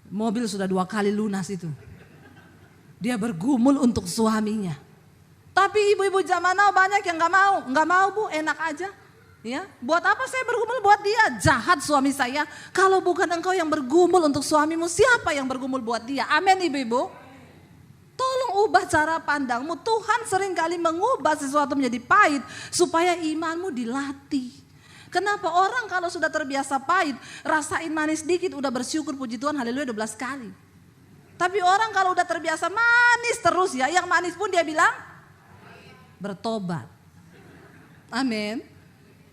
mobil sudah 2 kali lunas itu. Dia bergumul untuk suaminya. Tapi ibu-ibu zaman now banyak yang nggak mau bu, enak aja. Ya, buat apa saya bergumul buat dia? Jahat suami saya. Kalau bukan engkau yang bergumul untuk suamimu, siapa yang bergumul buat dia? Amin ibu-ibu. Tolong ubah cara pandangmu. Tuhan seringkali mengubah sesuatu menjadi pahit supaya imanmu dilatih. Kenapa orang kalau sudah terbiasa pahit, rasain manis dikit udah bersyukur puji Tuhan haleluya 12 kali. Tapi orang kalau udah terbiasa manis terus ya, yang manis pun dia bilang bertobat. Amin.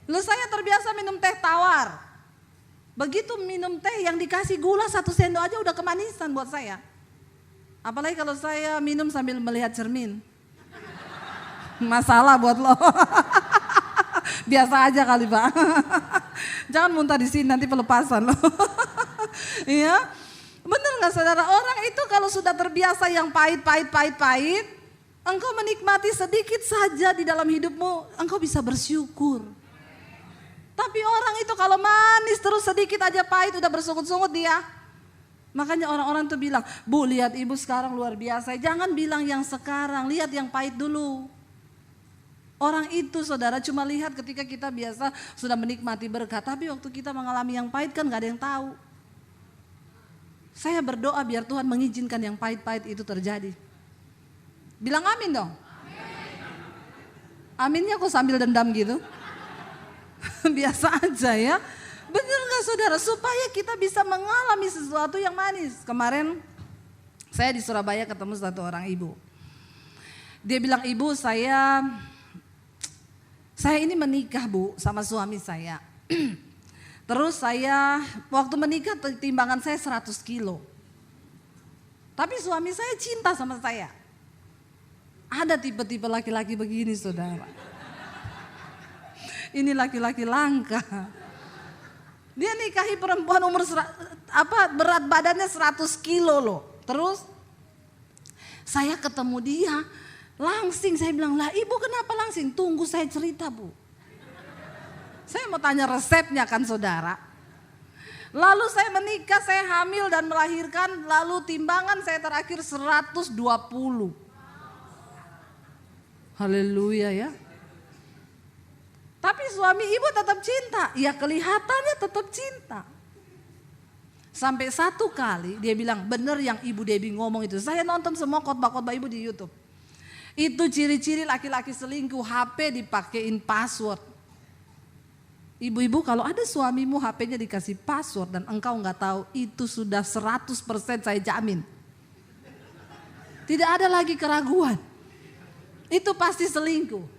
Lu saya terbiasa minum teh tawar. Begitu minum teh yang dikasih gula 1 sendok aja udah kemanisan buat saya. Apalagi kalau saya minum sambil melihat cermin. Masalah buat lo. Biasa aja kali Pak. Jangan muntah di sini nanti pelepasan lo. Iya. Benar nggak saudara? Orang itu kalau sudah terbiasa yang pahit, engkau menikmati sedikit saja di dalam hidupmu, engkau bisa bersyukur. Tapi orang itu kalau manis terus sedikit aja pahit udah bersungut-sungut dia. Makanya orang-orang tuh bilang, Bu lihat ibu sekarang luar biasa. Jangan bilang yang sekarang, lihat yang pahit dulu. Orang itu saudara cuma lihat ketika kita biasa sudah menikmati berkat. Tapi waktu kita mengalami yang pahit kan gak ada yang tahu. Saya berdoa biar Tuhan mengizinkan yang pahit-pahit itu terjadi. Bilang amin dong. Aminnya kok sambil dendam gitu. Biasa aja ya. Benar gak saudara? Supaya kita bisa mengalami sesuatu yang manis. Kemarin saya di Surabaya ketemu satu orang ibu. Dia bilang, ibu saya ini menikah Bu sama suami saya. Terus saya waktu menikah timbangan saya 100 kilo. Tapi suami saya cinta sama saya. Ada tipe-tipe laki-laki begini saudara. Ini laki-laki langka. Dia nikahi perempuan umur berat badannya 100 kilo loh. Terus saya ketemu dia, langsing saya bilang, lah ibu kenapa langsing? Tunggu saya cerita Bu. Saya mau tanya resepnya kan saudara. Lalu saya menikah, saya hamil dan melahirkan, lalu timbangan saya terakhir 120. Haleluya ya. Tapi suami ibu tetap cinta, ya kelihatannya tetap cinta. Sampai satu kali dia bilang, benar yang Ibu Debbie ngomong itu. Saya nonton semua khotbah-khotbah ibu di YouTube. Itu ciri-ciri laki-laki selingkuh, HP dipakein password. Ibu-ibu kalau ada suamimu HP-nya dikasih password dan engkau nggak tahu, itu sudah 100% saya jamin. Tidak ada lagi keraguan. Itu pasti selingkuh.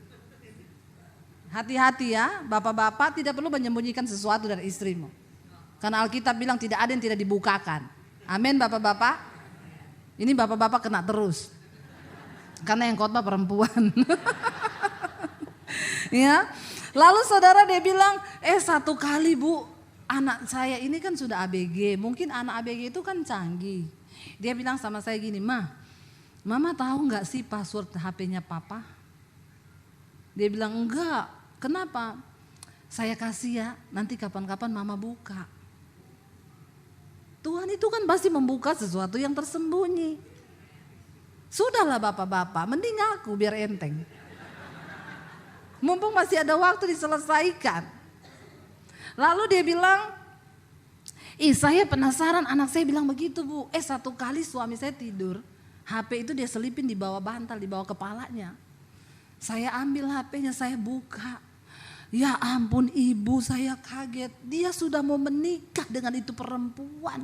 Hati-hati ya, bapak-bapak tidak perlu menyembunyikan sesuatu dari istrimu. Karena Alkitab bilang tidak ada yang tidak dibukakan. Amin bapak-bapak. Ini bapak-bapak kena terus. Karena yang khotbah perempuan. Ya. Lalu saudara dia bilang, satu kali Bu, anak saya ini kan sudah ABG. Mungkin anak ABG itu kan canggih. Dia bilang sama saya gini, Mama tahu nggak sih password HP-nya Papa? Dia bilang enggak. Kenapa? Saya kasih ya, nanti kapan-kapan Mama buka. Tuhan itu kan pasti membuka sesuatu yang tersembunyi. Sudahlah bapak-bapak, mending aku biar enteng. Mumpung masih ada waktu diselesaikan. Lalu dia bilang, saya penasaran, anak saya bilang begitu Bu. Satu kali suami saya tidur, HP itu dia selipin di bawah bantal, di bawah kepalanya. Saya ambil HP-nya, saya buka. Ya ampun ibu, saya kaget. Dia sudah mau menikah dengan itu perempuan.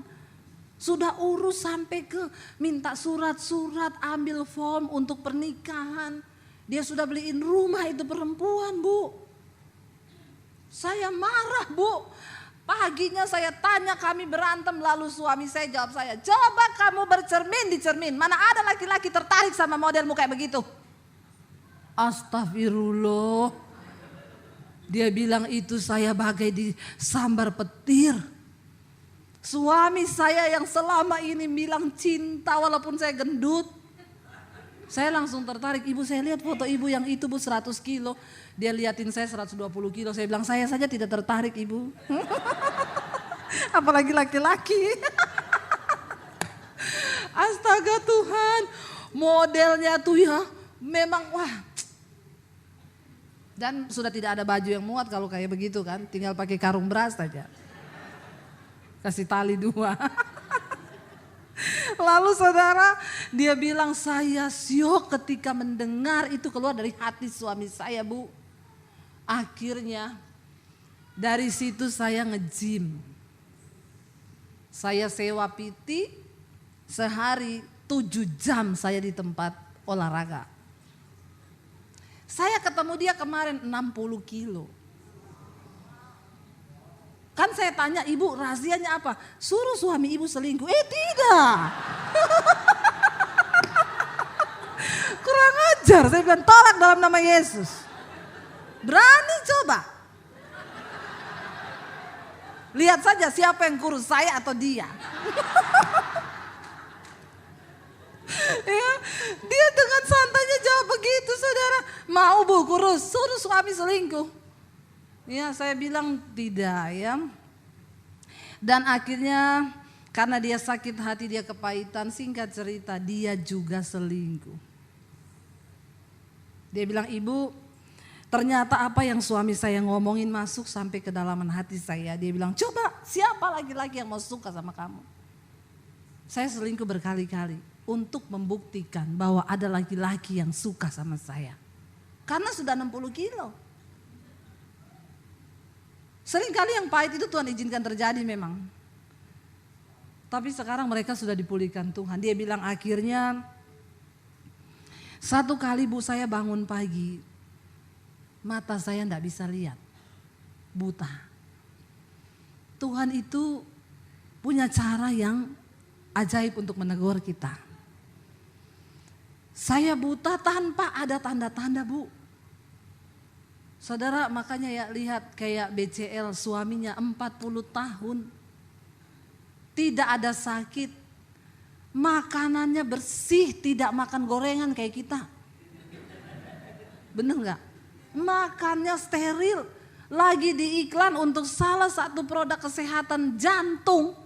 Sudah urus sampai ke minta surat-surat, ambil form untuk pernikahan. Dia sudah beliin rumah itu perempuan Bu. Saya marah Bu. Paginya saya tanya, kami berantem, lalu suami saya jawab saya, coba kamu bercermin di cermin. Mana ada laki-laki tertarik sama modelmu kayak begitu. Astagfirullah. Dia bilang itu saya bagai disambar petir. Suami saya yang selama ini bilang cinta walaupun saya gendut. Saya langsung tertarik, ibu saya lihat foto ibu yang itu Bu 100 kilo. Dia liatin saya 120 kilo, saya bilang saya saja tidak tertarik ibu. Apalagi laki-laki. Astaga Tuhan, modelnya tuh ya memang wah. Dan sudah tidak ada baju yang muat kalau kayak begitu kan, tinggal pakai karung beras saja. Kasih tali 2. Lalu saudara, dia bilang saya syok ketika mendengar itu keluar dari hati suami saya Bu. Akhirnya dari situ saya nge-gym. Saya sewa PT, sehari 7 jam saya di tempat olahraga. Saya ketemu dia kemarin 60 kilo. Kan saya tanya, ibu rahasianya apa? Suruh suami ibu selingkuh. Tidak. Kurang ajar, saya bilang tolak dalam nama Yesus. Berani coba. Lihat saja siapa yang kurus, saya atau dia. Ya, dia dengan santainya jawab begitu, saudara. Mau bu kurus, suruh suami selingkuh. Ya, saya bilang tidak ya. Dan akhirnya karena dia sakit hati, dia kepahitan, singkat cerita dia juga selingkuh. Dia bilang, ibu, ternyata apa yang suami saya ngomongin masuk sampai ke dalaman hati saya. Dia bilang, coba siapa laki-laki yang mau suka sama kamu? Saya selingkuh berkali-kali untuk membuktikan bahwa ada laki-laki yang suka sama saya. Karena sudah 60 kilo. Seringkali yang pahit itu Tuhan izinkan terjadi memang. Tapi sekarang mereka sudah dipulihkan Tuhan. Dia bilang akhirnya, satu kali bu saya bangun pagi, mata saya enggak bisa lihat, buta. Tuhan itu punya cara yang ajaib untuk menegur kita. Saya buta tanpa ada tanda-tanda bu. Saudara makanya ya lihat kayak BCL suaminya 40 tahun. Tidak ada sakit. Makanannya bersih, tidak makan gorengan kayak kita. Bener gak? Makannya steril. Lagi di iklan untuk salah satu produk kesehatan jantung.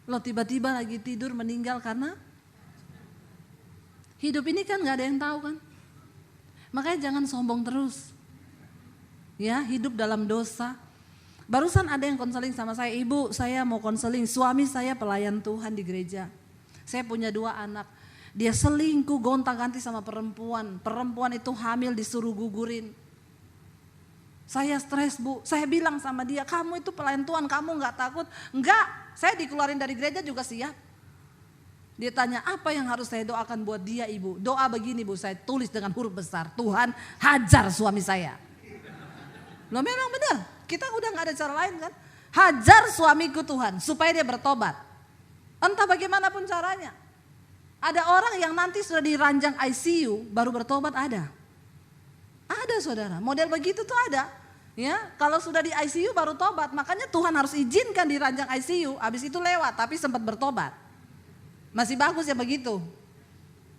Loh tiba-tiba lagi tidur meninggal karena hidup ini kan gak ada yang tahu kan. Makanya jangan sombong terus. Ya, hidup dalam dosa. Barusan ada yang konseling sama saya, ibu saya mau konseling, suami saya pelayan Tuhan di gereja. Saya punya 2 anak, dia selingkuh gonta-ganti sama perempuan. Perempuan itu hamil disuruh gugurin. Saya stres bu, saya bilang sama dia, kamu itu pelayan Tuhan, kamu gak takut? Enggak, saya dikeluarin dari gereja juga siap. Dia tanya apa yang harus saya doakan buat dia ibu. Doa begini bu, saya tulis dengan huruf besar, Tuhan hajar suami saya. Loh memang benar, kita udah gak ada cara lain kan. Hajar suamiku Tuhan supaya dia bertobat. Entah bagaimanapun caranya. Ada orang yang nanti sudah di ranjang ICU baru bertobat ada. Ada saudara, model begitu tuh ada. Ya, kalau sudah di ICU baru tobat, makanya Tuhan harus izinkan di ranjang ICU, habis itu lewat tapi sempat bertobat. Masih bagus ya begitu.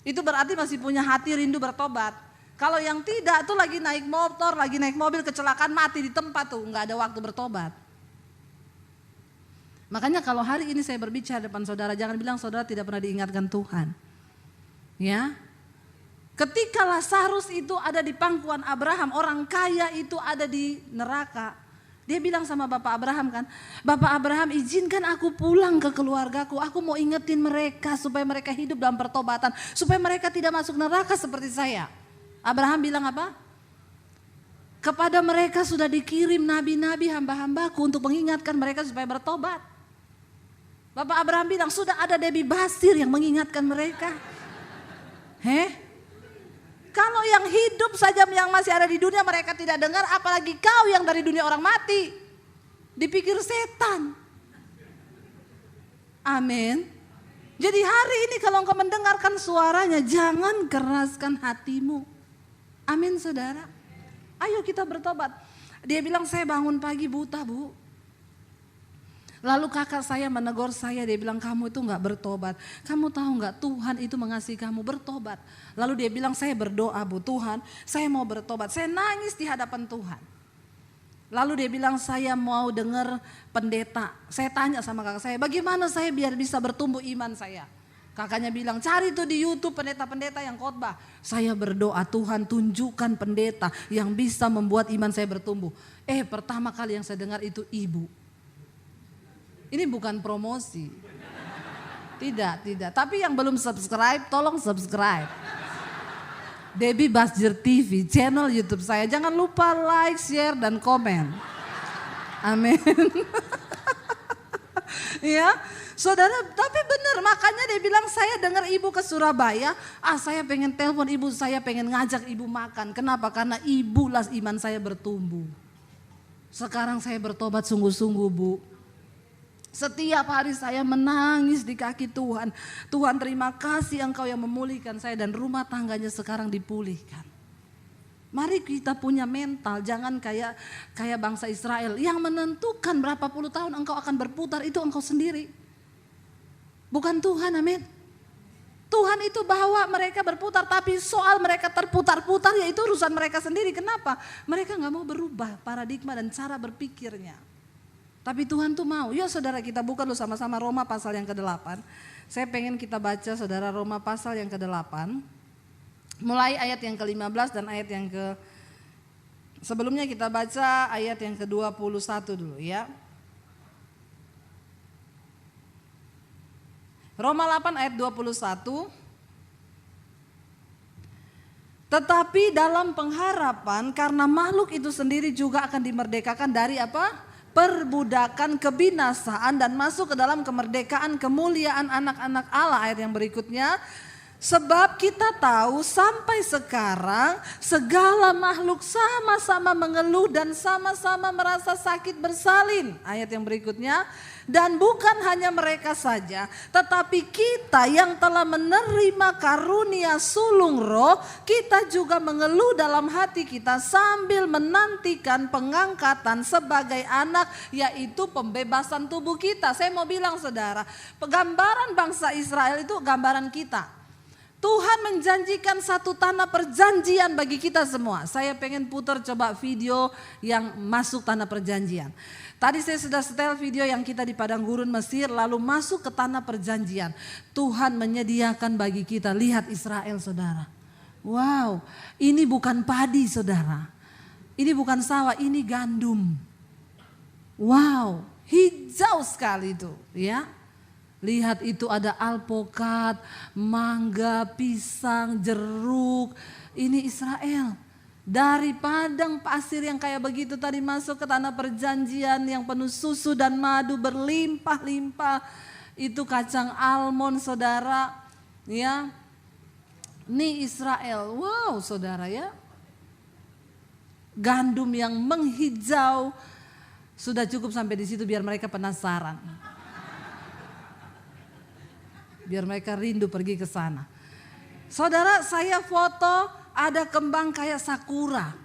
Itu berarti masih punya hati rindu bertobat. Kalau yang tidak tuh lagi naik motor, lagi naik mobil kecelakaan mati di tempat tuh, nggak ada waktu bertobat. Makanya kalau hari ini saya berbicara depan saudara, jangan bilang saudara tidak pernah diingatkan Tuhan. Ya, ketika Lazarus itu ada di pangkuan Abraham, orang kaya itu ada di neraka. Dia bilang sama Bapak Abraham kan, Bapak Abraham izinkan aku pulang ke keluargaku, aku mau ingetin mereka supaya mereka hidup dalam pertobatan, supaya mereka tidak masuk neraka seperti saya. Abraham bilang apa? Kepada mereka sudah dikirim nabi-nabi hamba-hambaku untuk mengingatkan mereka supaya bertobat. Bapak Abraham bilang sudah ada Debbie Basir yang mengingatkan mereka. Kalau yang hidup saja yang masih ada di dunia mereka tidak dengar, apalagi kau yang dari dunia orang mati. Dipikir setan. Amin. Jadi hari ini kalau engkau mendengarkan suaranya, jangan keraskan hatimu. Amin saudara. Ayo kita bertobat. Dia bilang saya bangun pagi buta bu. Lalu kakak saya menegur saya, dia bilang kamu itu gak bertobat. Kamu tahu gak Tuhan itu mengasihi kamu, bertobat. Lalu dia bilang saya berdoa bu, Tuhan saya mau bertobat. Saya nangis di hadapan Tuhan. Lalu dia bilang saya mau dengar pendeta. Saya tanya sama kakak saya, bagaimana saya biar bisa bertumbuh iman saya. Kakaknya bilang cari tuh di YouTube pendeta-pendeta yang khotbah. Saya berdoa Tuhan tunjukkan pendeta yang bisa membuat iman saya bertumbuh. Pertama kali yang saya dengar itu ibu. Ini bukan promosi. Tidak. Tapi yang belum subscribe tolong subscribe. Debbie Basir TV channel YouTube saya. Jangan lupa like, share dan komen. Amin. Ya. Saudara, tapi benar makanya dia bilang saya dengar ibu ke Surabaya, saya pengen telepon ibu, saya pengen ngajak ibu makan. Kenapa? Karena ibulah iman saya bertumbuh. Sekarang saya bertobat sungguh-sungguh, Bu. Setiap hari saya menangis di kaki Tuhan. Tuhan, terima kasih Engkau yang memulihkan saya dan rumah tangganya sekarang dipulihkan. Mari kita punya mental, jangan kayak bangsa Israel yang menentukan berapa puluh tahun engkau akan berputar, itu engkau sendiri. Bukan Tuhan, amin. Tuhan itu bawa mereka berputar, tapi soal mereka terputar-putar ya itu urusan mereka sendiri. Kenapa? Mereka gak mau berubah paradigma dan cara berpikirnya. Tapi Tuhan tuh mau. Ya saudara, kita buka dulu sama-sama Roma pasal yang ke-8. Saya pengen kita baca saudara Roma pasal yang ke-8. Mulai ayat yang ke-15 dan ayat yang sebelumnya kita baca ayat yang ke-21 dulu ya. Roma 8 ayat 21. Tetapi dalam pengharapan karena makhluk itu sendiri juga akan dimerdekakan dari apa? Perbudakan kebinasaan dan masuk ke dalam kemerdekaan kemuliaan anak-anak Allah. Ayat yang berikutnya. Sebab kita tahu sampai sekarang segala makhluk sama-sama mengeluh dan sama-sama merasa sakit bersalin. Ayat yang berikutnya. Dan bukan hanya mereka saja, tetapi kita yang telah menerima karunia sulung roh, kita juga mengeluh dalam hati kita sambil menantikan pengangkatan sebagai anak, yaitu pembebasan tubuh kita. Saya mau bilang saudara, gambaran bangsa Israel itu gambaran kita. Tuhan menjanjikan satu tanah perjanjian bagi kita semua. Saya pengen putar coba video yang masuk tanah perjanjian. Tadi saya sudah setel video yang kita di padang gurun Mesir lalu masuk ke tanah perjanjian. Tuhan menyediakan bagi kita, lihat Israel saudara. Wow, ini bukan padi saudara. Ini bukan sawah, ini gandum. Wow, hijau sekali itu ya. Lihat itu ada alpukat, mangga, pisang, jeruk. Ini Israel. Dari padang pasir yang kayak begitu tadi masuk ke tanah perjanjian yang penuh susu dan madu berlimpah-limpah. Itu kacang almond saudara. Ya. Ini Israel. Wow saudara ya. Gandum yang menghijau. Sudah cukup sampai di situ biar mereka penasaran. Biar mereka rindu pergi ke sana. Saudara, saya foto ada kembang kayak sakura.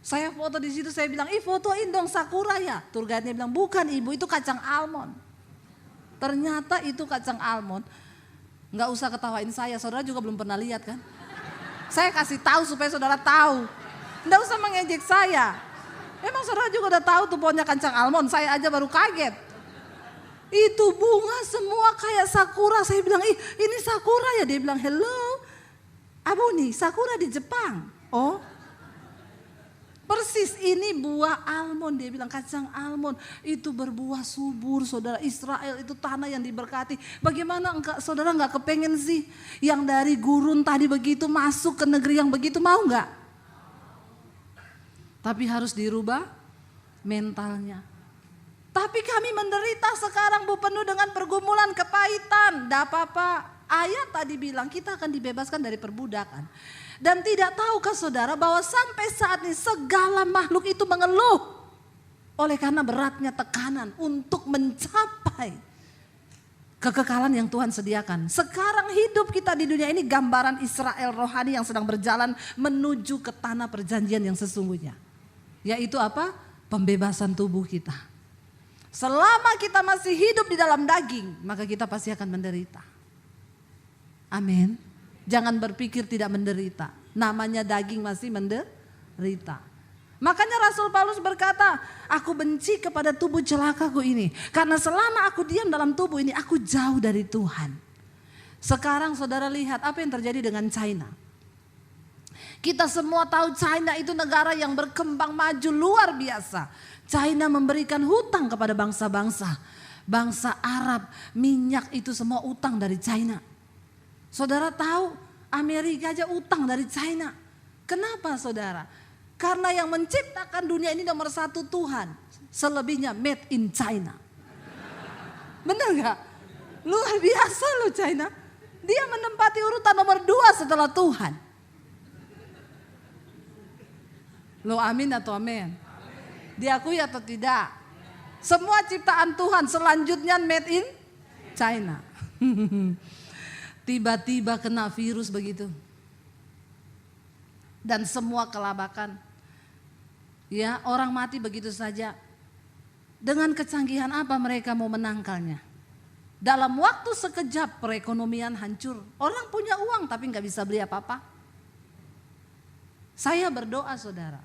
Saya foto di situ, saya bilang, fotoin dong sakura ya. Tour guide-nya bilang, bukan ibu, itu kacang almond. Ternyata itu kacang almond. Nggak usah ketawain saya, saudara juga belum pernah lihat kan. Saya kasih tahu supaya saudara tahu. Nggak usah mengejek saya. Emang saudara juga udah tahu tuh pohonnya kacang almond, saya aja baru kaget. Itu bunga semua kayak sakura. Saya bilang, ini sakura ya? Dia bilang, hello. Abu nih, sakura di Jepang. Oh, persis ini buah almond. Dia bilang kacang almond. Itu berbuah subur saudara. Israel itu tanah yang diberkati. Bagaimana saudara gak kepengen sih yang dari gurun tadi begitu masuk ke negeri yang begitu, mau gak? Tapi harus dirubah mentalnya. Tapi kami menderita sekarang Bu, penuh dengan pergumulan, kepahitan. Tidak apa-apa, ayat tadi bilang kita akan dibebaskan dari perbudakan. Dan tidak tahukah saudara bahwa sampai saat ini segala makhluk itu mengeluh. Oleh karena beratnya tekanan untuk mencapai kekekalan yang Tuhan sediakan. Sekarang hidup kita di dunia ini gambaran Israel rohani yang sedang berjalan menuju ke tanah perjanjian yang sesungguhnya. Yaitu apa? Pembebasan tubuh kita. Selama kita masih hidup di dalam daging, maka kita pasti akan menderita. Amin. Jangan berpikir tidak menderita. Namanya daging masih menderita. Makanya Rasul Paulus berkata, aku benci kepada tubuh celakaku ini. Karena selama aku diam dalam tubuh ini, aku jauh dari Tuhan. Sekarang saudara lihat apa yang terjadi dengan China. Kita semua tahu China itu negara yang berkembang maju luar biasa. China memberikan hutang kepada bangsa-bangsa. Bangsa Arab, minyak itu semua utang dari China. Saudara tahu Amerika aja utang dari China. Kenapa saudara? Karena yang menciptakan dunia ini nomor satu Tuhan. Selebihnya made in China. Benar gak? Luar biasa loh China. Dia menempati urutan nomor 2 setelah Tuhan. Lo amin atau amin? Diakui atau tidak? Semua ciptaan Tuhan selanjutnya made in China. Tiba-tiba kena virus begitu. Dan semua kelabakan. Ya, orang mati begitu saja. Dengan kecanggihan apa mereka mau menangkalnya? Dalam waktu sekejap perekonomian hancur. Orang punya uang tapi nggak bisa beli apa-apa. Saya berdoa saudara,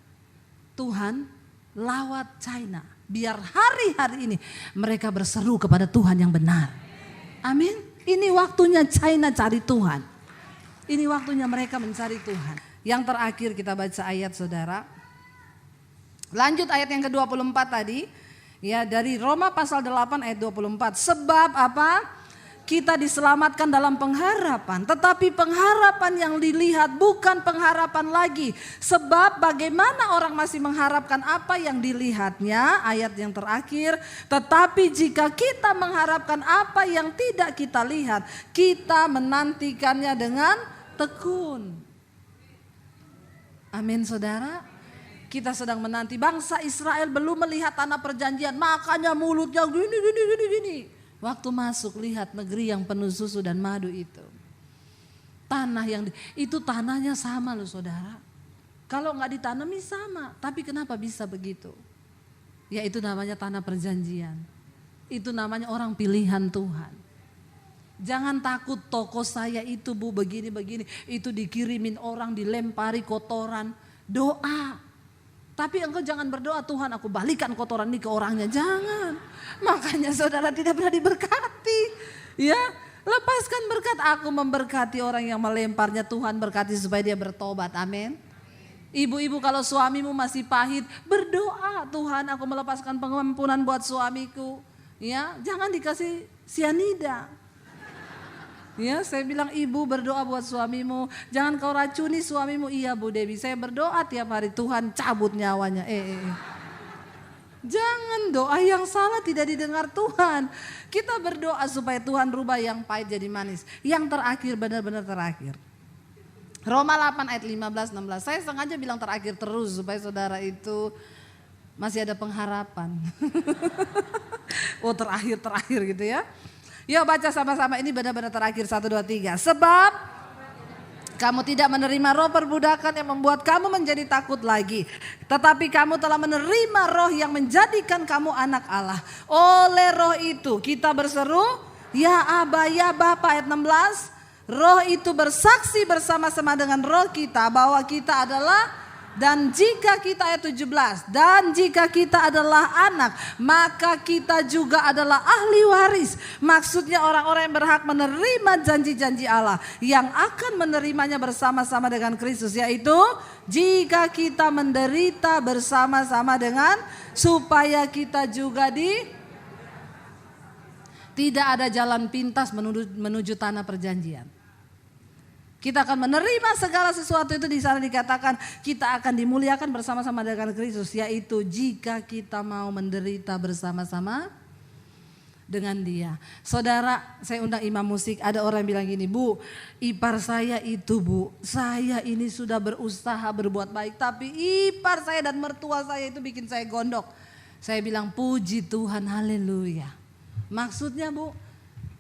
Tuhan lawat China. Biar hari-hari ini mereka berseru kepada Tuhan yang benar. Amin. Ini waktunya China cari Tuhan. Ini waktunya mereka mencari Tuhan. Yang terakhir kita baca ayat saudara. Lanjut ayat yang ke-24 tadi. Ya, dari Roma pasal 8 ayat 24. Sebab apa? Kita diselamatkan dalam pengharapan. Tetapi pengharapan yang dilihat bukan pengharapan lagi. Sebab bagaimana orang masih mengharapkan apa yang dilihatnya. Ayat yang terakhir. Tetapi jika kita mengharapkan apa yang tidak kita lihat. Kita menantikannya dengan tekun. Amin saudara. Kita sedang menanti. Bangsa Israel belum melihat tanah perjanjian. Makanya mulutnya gini. Waktu masuk lihat negeri yang penuh susu dan madu itu. Tanah yang itu tanahnya sama loh saudara. Kalau nggak ditanami sama. Tapi kenapa bisa begitu? Ya itu namanya tanah perjanjian. Itu namanya orang pilihan Tuhan. Jangan takut toko saya itu bu begini-begini. Itu dikirimin orang dilempari kotoran. Doa. Tapi engkau jangan berdoa Tuhan aku balikan kotoran ini ke orangnya. Jangan. Makanya saudara tidak pernah diberkati. Ya, lepaskan berkat. Aku memberkati orang yang melemparnya. Tuhan berkati supaya dia bertobat. Amin. Ibu-ibu kalau suamimu masih pahit, berdoa Tuhan aku melepaskan pengampunan buat suamiku. Ya, jangan dikasih sianida. Ya, saya bilang ibu berdoa buat suamimu. Jangan kau racuni suamimu. Iya Bu Dewi, saya berdoa tiap hari Tuhan cabut nyawanya. Jangan doa yang salah tidak didengar Tuhan. Kita berdoa supaya Tuhan rubah yang pahit jadi manis. Yang terakhir benar-benar terakhir. Roma 8 ayat 15-16. Saya sengaja bilang terakhir terus supaya saudara itu masih ada pengharapan. Oh terakhir gitu ya. Yuk baca sama-sama ini benar-benar terakhir 1, 2, 3. Sebab kamu tidak menerima roh perbudakan yang membuat kamu menjadi takut lagi. Tetapi kamu telah menerima roh yang menjadikan kamu anak Allah. Oleh roh itu kita berseru, ya Aba, ya Bapa ayat 16. Roh itu bersaksi bersama-sama dengan roh kita bahwa kita adalah. Dan jika kita ayat 17, dan jika kita adalah anak, maka kita juga adalah ahli waris. Maksudnya orang-orang yang berhak menerima janji-janji Allah, yang akan menerimanya bersama-sama dengan Kristus. Yaitu jika kita menderita bersama-sama dengan, supaya kita juga tidak ada jalan pintas menuju tanah perjanjian. Kita akan menerima segala sesuatu itu di sana dikatakan kita akan dimuliakan bersama-sama dengan Kristus. Yaitu jika kita mau menderita bersama-sama dengan dia. Saudara, saya undang imam musik, ada orang bilang gini, Bu, ipar saya itu Bu, saya ini sudah berusaha berbuat baik. Tapi ipar saya dan mertua saya itu bikin saya gondok. Saya bilang puji Tuhan, haleluya. Maksudnya Bu,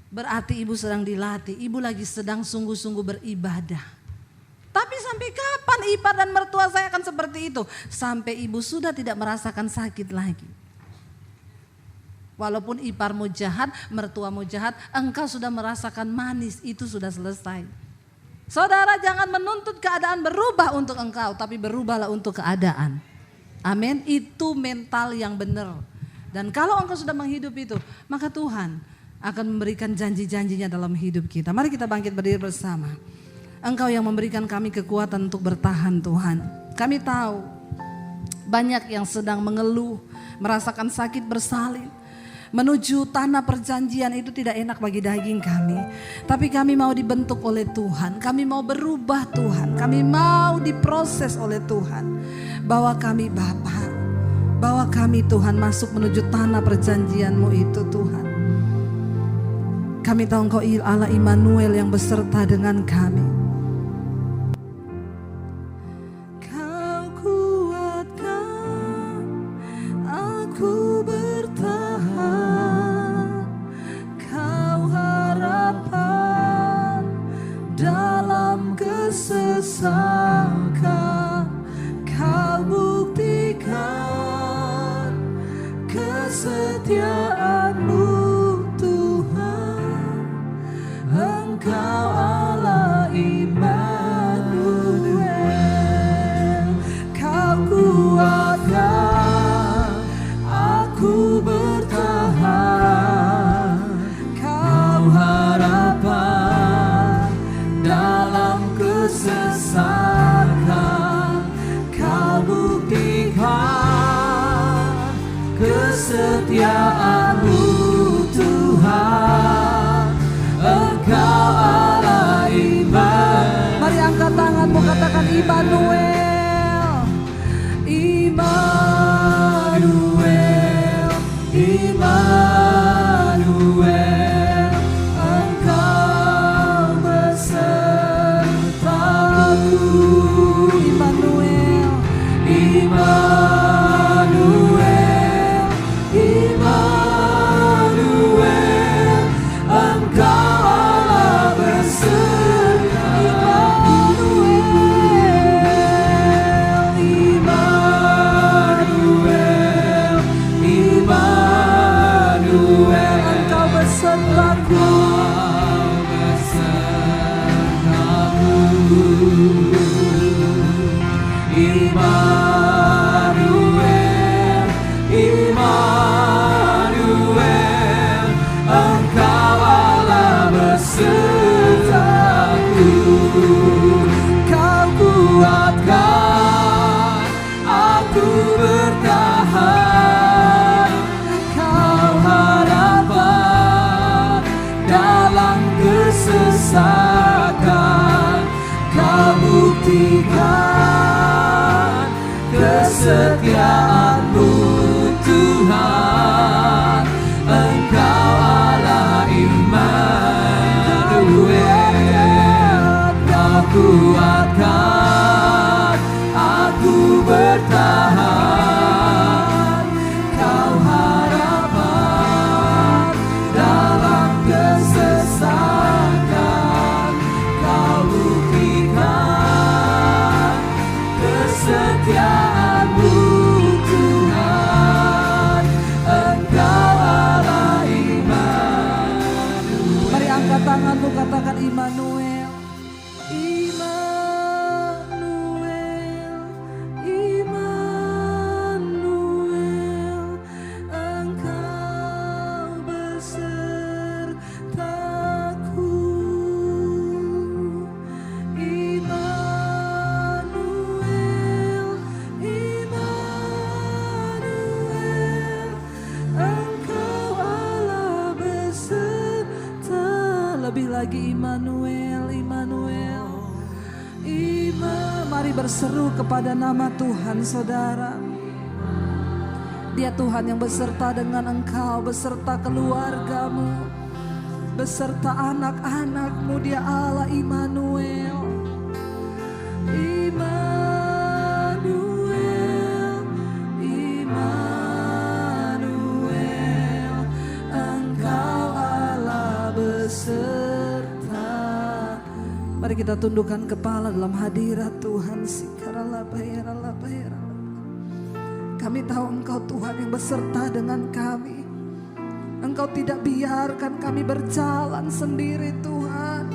berarti ibu sedang dilatih, ibu lagi sedang sungguh-sungguh beribadah. Tapi sampai kapan ipar dan mertua saya akan seperti itu? Sampai ibu sudah tidak merasakan sakit lagi. Walaupun iparmu jahat, mertuamu jahat, engkau sudah merasakan manis, itu sudah selesai. Saudara jangan menuntut keadaan berubah untuk engkau, tapi berubahlah untuk keadaan. Amin, itu mental yang benar. Dan kalau engkau sudah menghidup itu, maka Tuhan akan memberikan janji-janjinya dalam hidup kita. Mari kita bangkit berdiri bersama. Engkau yang memberikan kami kekuatan untuk bertahan Tuhan. Kami tahu banyak yang sedang mengeluh, merasakan sakit bersalin. Menuju tanah perjanjian itu tidak enak bagi daging kami. Tapi kami mau dibentuk oleh Tuhan. Kami mau berubah Tuhan. Kami mau diproses oleh Tuhan. Bahwa kami Bapa, bahwa kami Tuhan masuk menuju tanah perjanjian-Mu itu Tuhan. Kami tahu Engkau Allah Immanuel yang beserta dengan kami. Kau kuatkan kesesakan, Kau buktikan kesetiaan-Mu Tuhan. Engkau Allah Immanuel. Mari angkat tanganmu, katakan Immanuel. Immanuel, Immanuel, Engkau besertaku. Immanuel, Immanuel, Immanuel, Engkau Allah besertaku. Immanuel, Immanuel, Engkau besertaku. Immanuel, Immanuel, Engkau Allah besertaku. Kau kuatkan aku bertahan, Kau harapan dalam kesesakan, Kau buktikan kesetiaan-Mu Tuhan. Engkau Allah Immanuel, Kau kuatkan aku bertahan, Kau harapan dalam kesesakan, Kau buktikan kesetiaan-Mu Tuhan. Engkau Allah Immanuel. Mari angkat tanganmu, katakan Immanuel. Immanuel, Engkau besertaku. Immanuel, Immanuel, Engkau Allah beserta. Lebih lagi Immanuel, Immanuel. Mari berseru kepada nama Tuhan, saudara. Dia Tuhan yang beserta dengan engkau, beserta keluargamu, beserta anak-anakmu. Dia Allah Immanuel. Immanuel, Immanuel, Engkau Allah beserta. Mari kita tundukkan kepala dalam hadirat Tuhan. Kami tahu Engkau Tuhan yang beserta dengan kami. Engkau tidak biarkan kami berjalan sendiri Tuhan.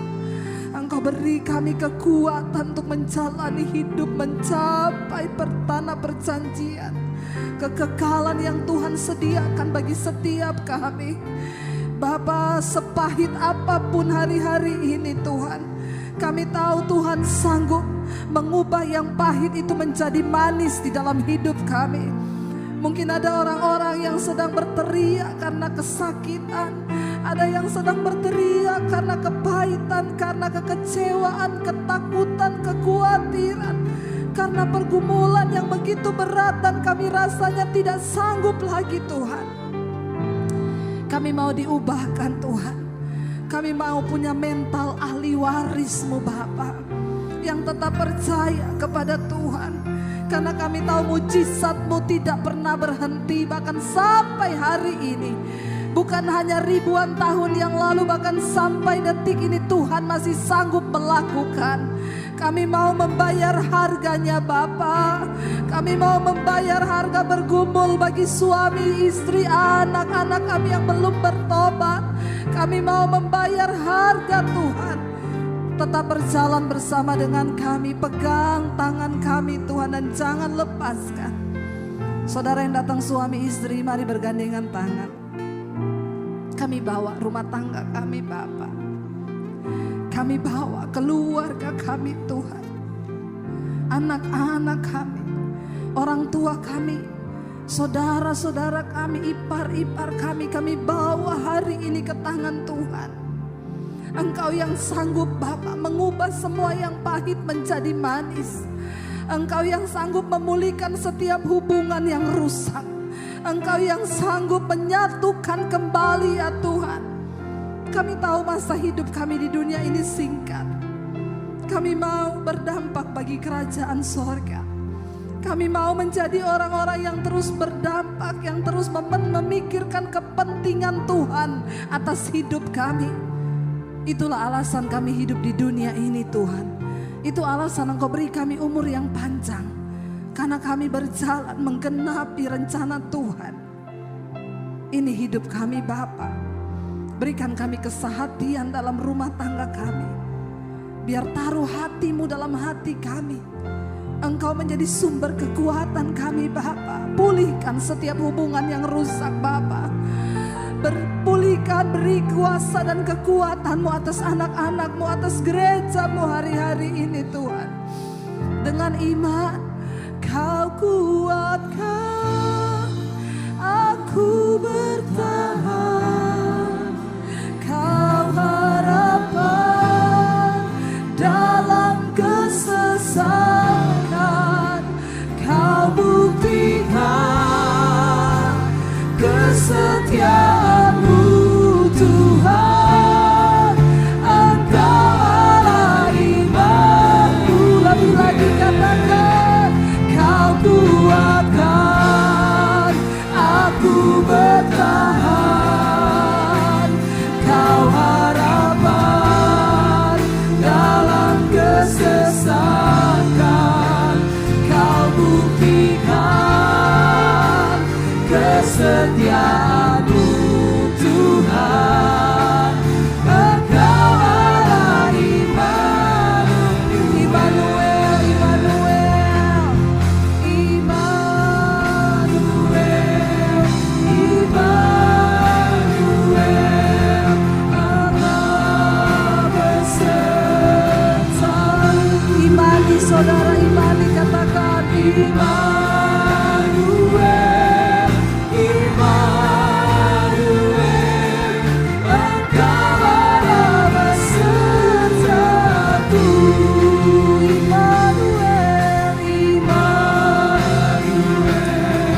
Engkau beri kami kekuatan untuk menjalani hidup, mencapai tanah perjanjian, kekekalan yang Tuhan sediakan bagi setiap kami. Bapa, sepahit apapun hari-hari ini Tuhan, kami tahu Tuhan sanggup mengubah yang pahit itu menjadi manis di dalam hidup kami. Mungkin ada orang-orang yang sedang berteriak karena kesakitan, ada yang sedang berteriak karena kepahitan, karena kekecewaan, ketakutan, kekhawatiran, karena pergumulan yang begitu berat dan kami rasanya tidak sanggup lagi Tuhan. Kami mau diubahkan Tuhan. Kami mau punya mental ahli waris-Mu Bapa, yang tetap percaya kepada Tuhan. Karena kami tahu mujizat-Mu tidak pernah berhenti, bahkan sampai hari ini. Bukan hanya ribuan tahun yang lalu, bahkan sampai detik ini Tuhan masih sanggup melakukan. Kami mau membayar harganya Bapa. Kami mau membayar harga bergumul bagi suami, istri, anak-anak kami yang belum bertobat. Kami mau membayar harga Tuhan. Tetap berjalan bersama dengan kami, pegang tangan kami Tuhan dan jangan lepaskan. Saudara yang datang suami istri, mari bergandengan tangan. Kami bawa rumah tangga kami Bapa. kami bawa keluarga kami Tuhan, anak-anak kami, orang tua kami, saudara-saudara kami, ipar-ipar kami bawa hari ini ke tangan Tuhan. Engkau yang sanggup Bapa mengubah semua yang pahit menjadi manis. Engkau yang sanggup memulihkan setiap hubungan yang rusak. Engkau yang sanggup menyatukan kembali ya Tuhan. Kami tahu masa hidup kami di dunia ini singkat. Kami mau berdampak bagi kerajaan sorga. Kami mau menjadi orang-orang yang terus berdampak, yang terus memikirkan kepentingan Tuhan atas hidup kami. Itulah alasan kami hidup di dunia ini Tuhan. Itu alasan Engkau beri kami umur yang panjang. Karena kami berjalan menggenapi rencana Tuhan. Ini hidup kami Bapa. Berikan kami kesehatan dalam rumah tangga kami. Biar taruh hati-Mu dalam hati kami. Engkau menjadi sumber kekuatan kami Bapa. Pulihkan setiap hubungan yang rusak Bapa. Berpulihkan, beri kuasa dan kekuatan-Mu atas anak-anak-Mu, atas gereja-Mu hari-hari ini Tuhan. Dengan iman Kau kuatkan aku bertahan. Kau harapan dalam kesesakan. Kau buktikan kesetiaan-Mu Tuhan. Engkau Allah iman-Ku. Lebih lagi katakan, Kau kuatkan aku bertahan. Kau harapan dalam kesesakan. Kau buktikan kesetiaan-Mu Tuhan. Engkau Allah Immanuel, Immanuel, Immanuel, Immanuel, Allah beserta. Imani saudara, imani, katakan Immanuel, Immanuel, Engkau Allah besertaku. Immanuel, Immanuel.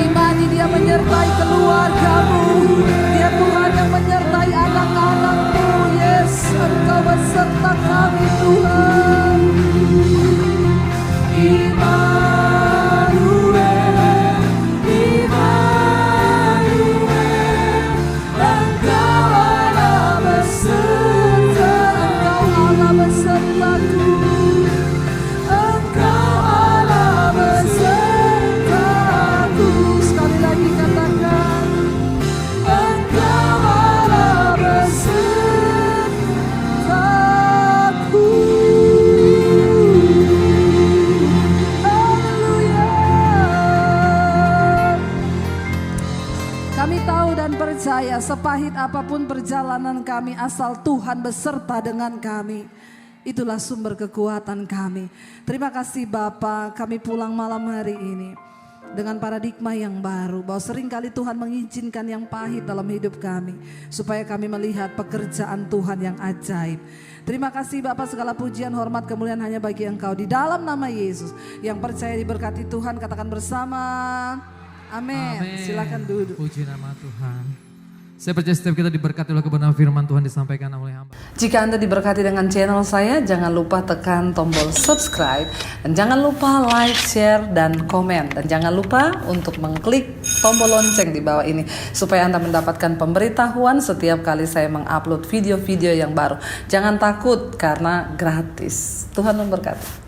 Imani Dia menyertai keluargamu. Dia Tuhan yang menyertai anak-anak-Mu. Yes, Engkau beserta kami Tuhan. Immanuel, Immanuel, Engkau Allah beserta. Engkau Allah besertaku. Engkau Allah besertaku. Sekali lagi katakan, Engkau Allah besertaku. Haleluya. Kami tahu dan percaya sepahit apapun perjalanan kami, asal Tuhan beserta dengan kami. Itulah sumber kekuatan kami. Terima kasih Bapa, kami pulang malam hari ini dengan paradigma yang baru, bahwa seringkali Tuhan mengizinkan yang pahit dalam hidup kami supaya kami melihat pekerjaan Tuhan yang ajaib. Terima kasih Bapa, segala pujian, hormat, kemuliaan hanya bagi Engkau. Di dalam nama Yesus, yang percaya diberkati Tuhan katakan bersama amin. Silakan duduk. Puji nama Tuhan. Saya percaya setiap kita diberkati oleh kebenaran firman Tuhan disampaikan oleh hamba. Jika Anda diberkati dengan channel saya, jangan lupa tekan tombol subscribe. Dan jangan lupa like, share, dan komen. Dan jangan lupa untuk mengklik tombol lonceng di bawah ini. Supaya Anda mendapatkan pemberitahuan setiap kali saya mengupload video-video yang baru. Jangan takut karena gratis. Tuhan memberkati.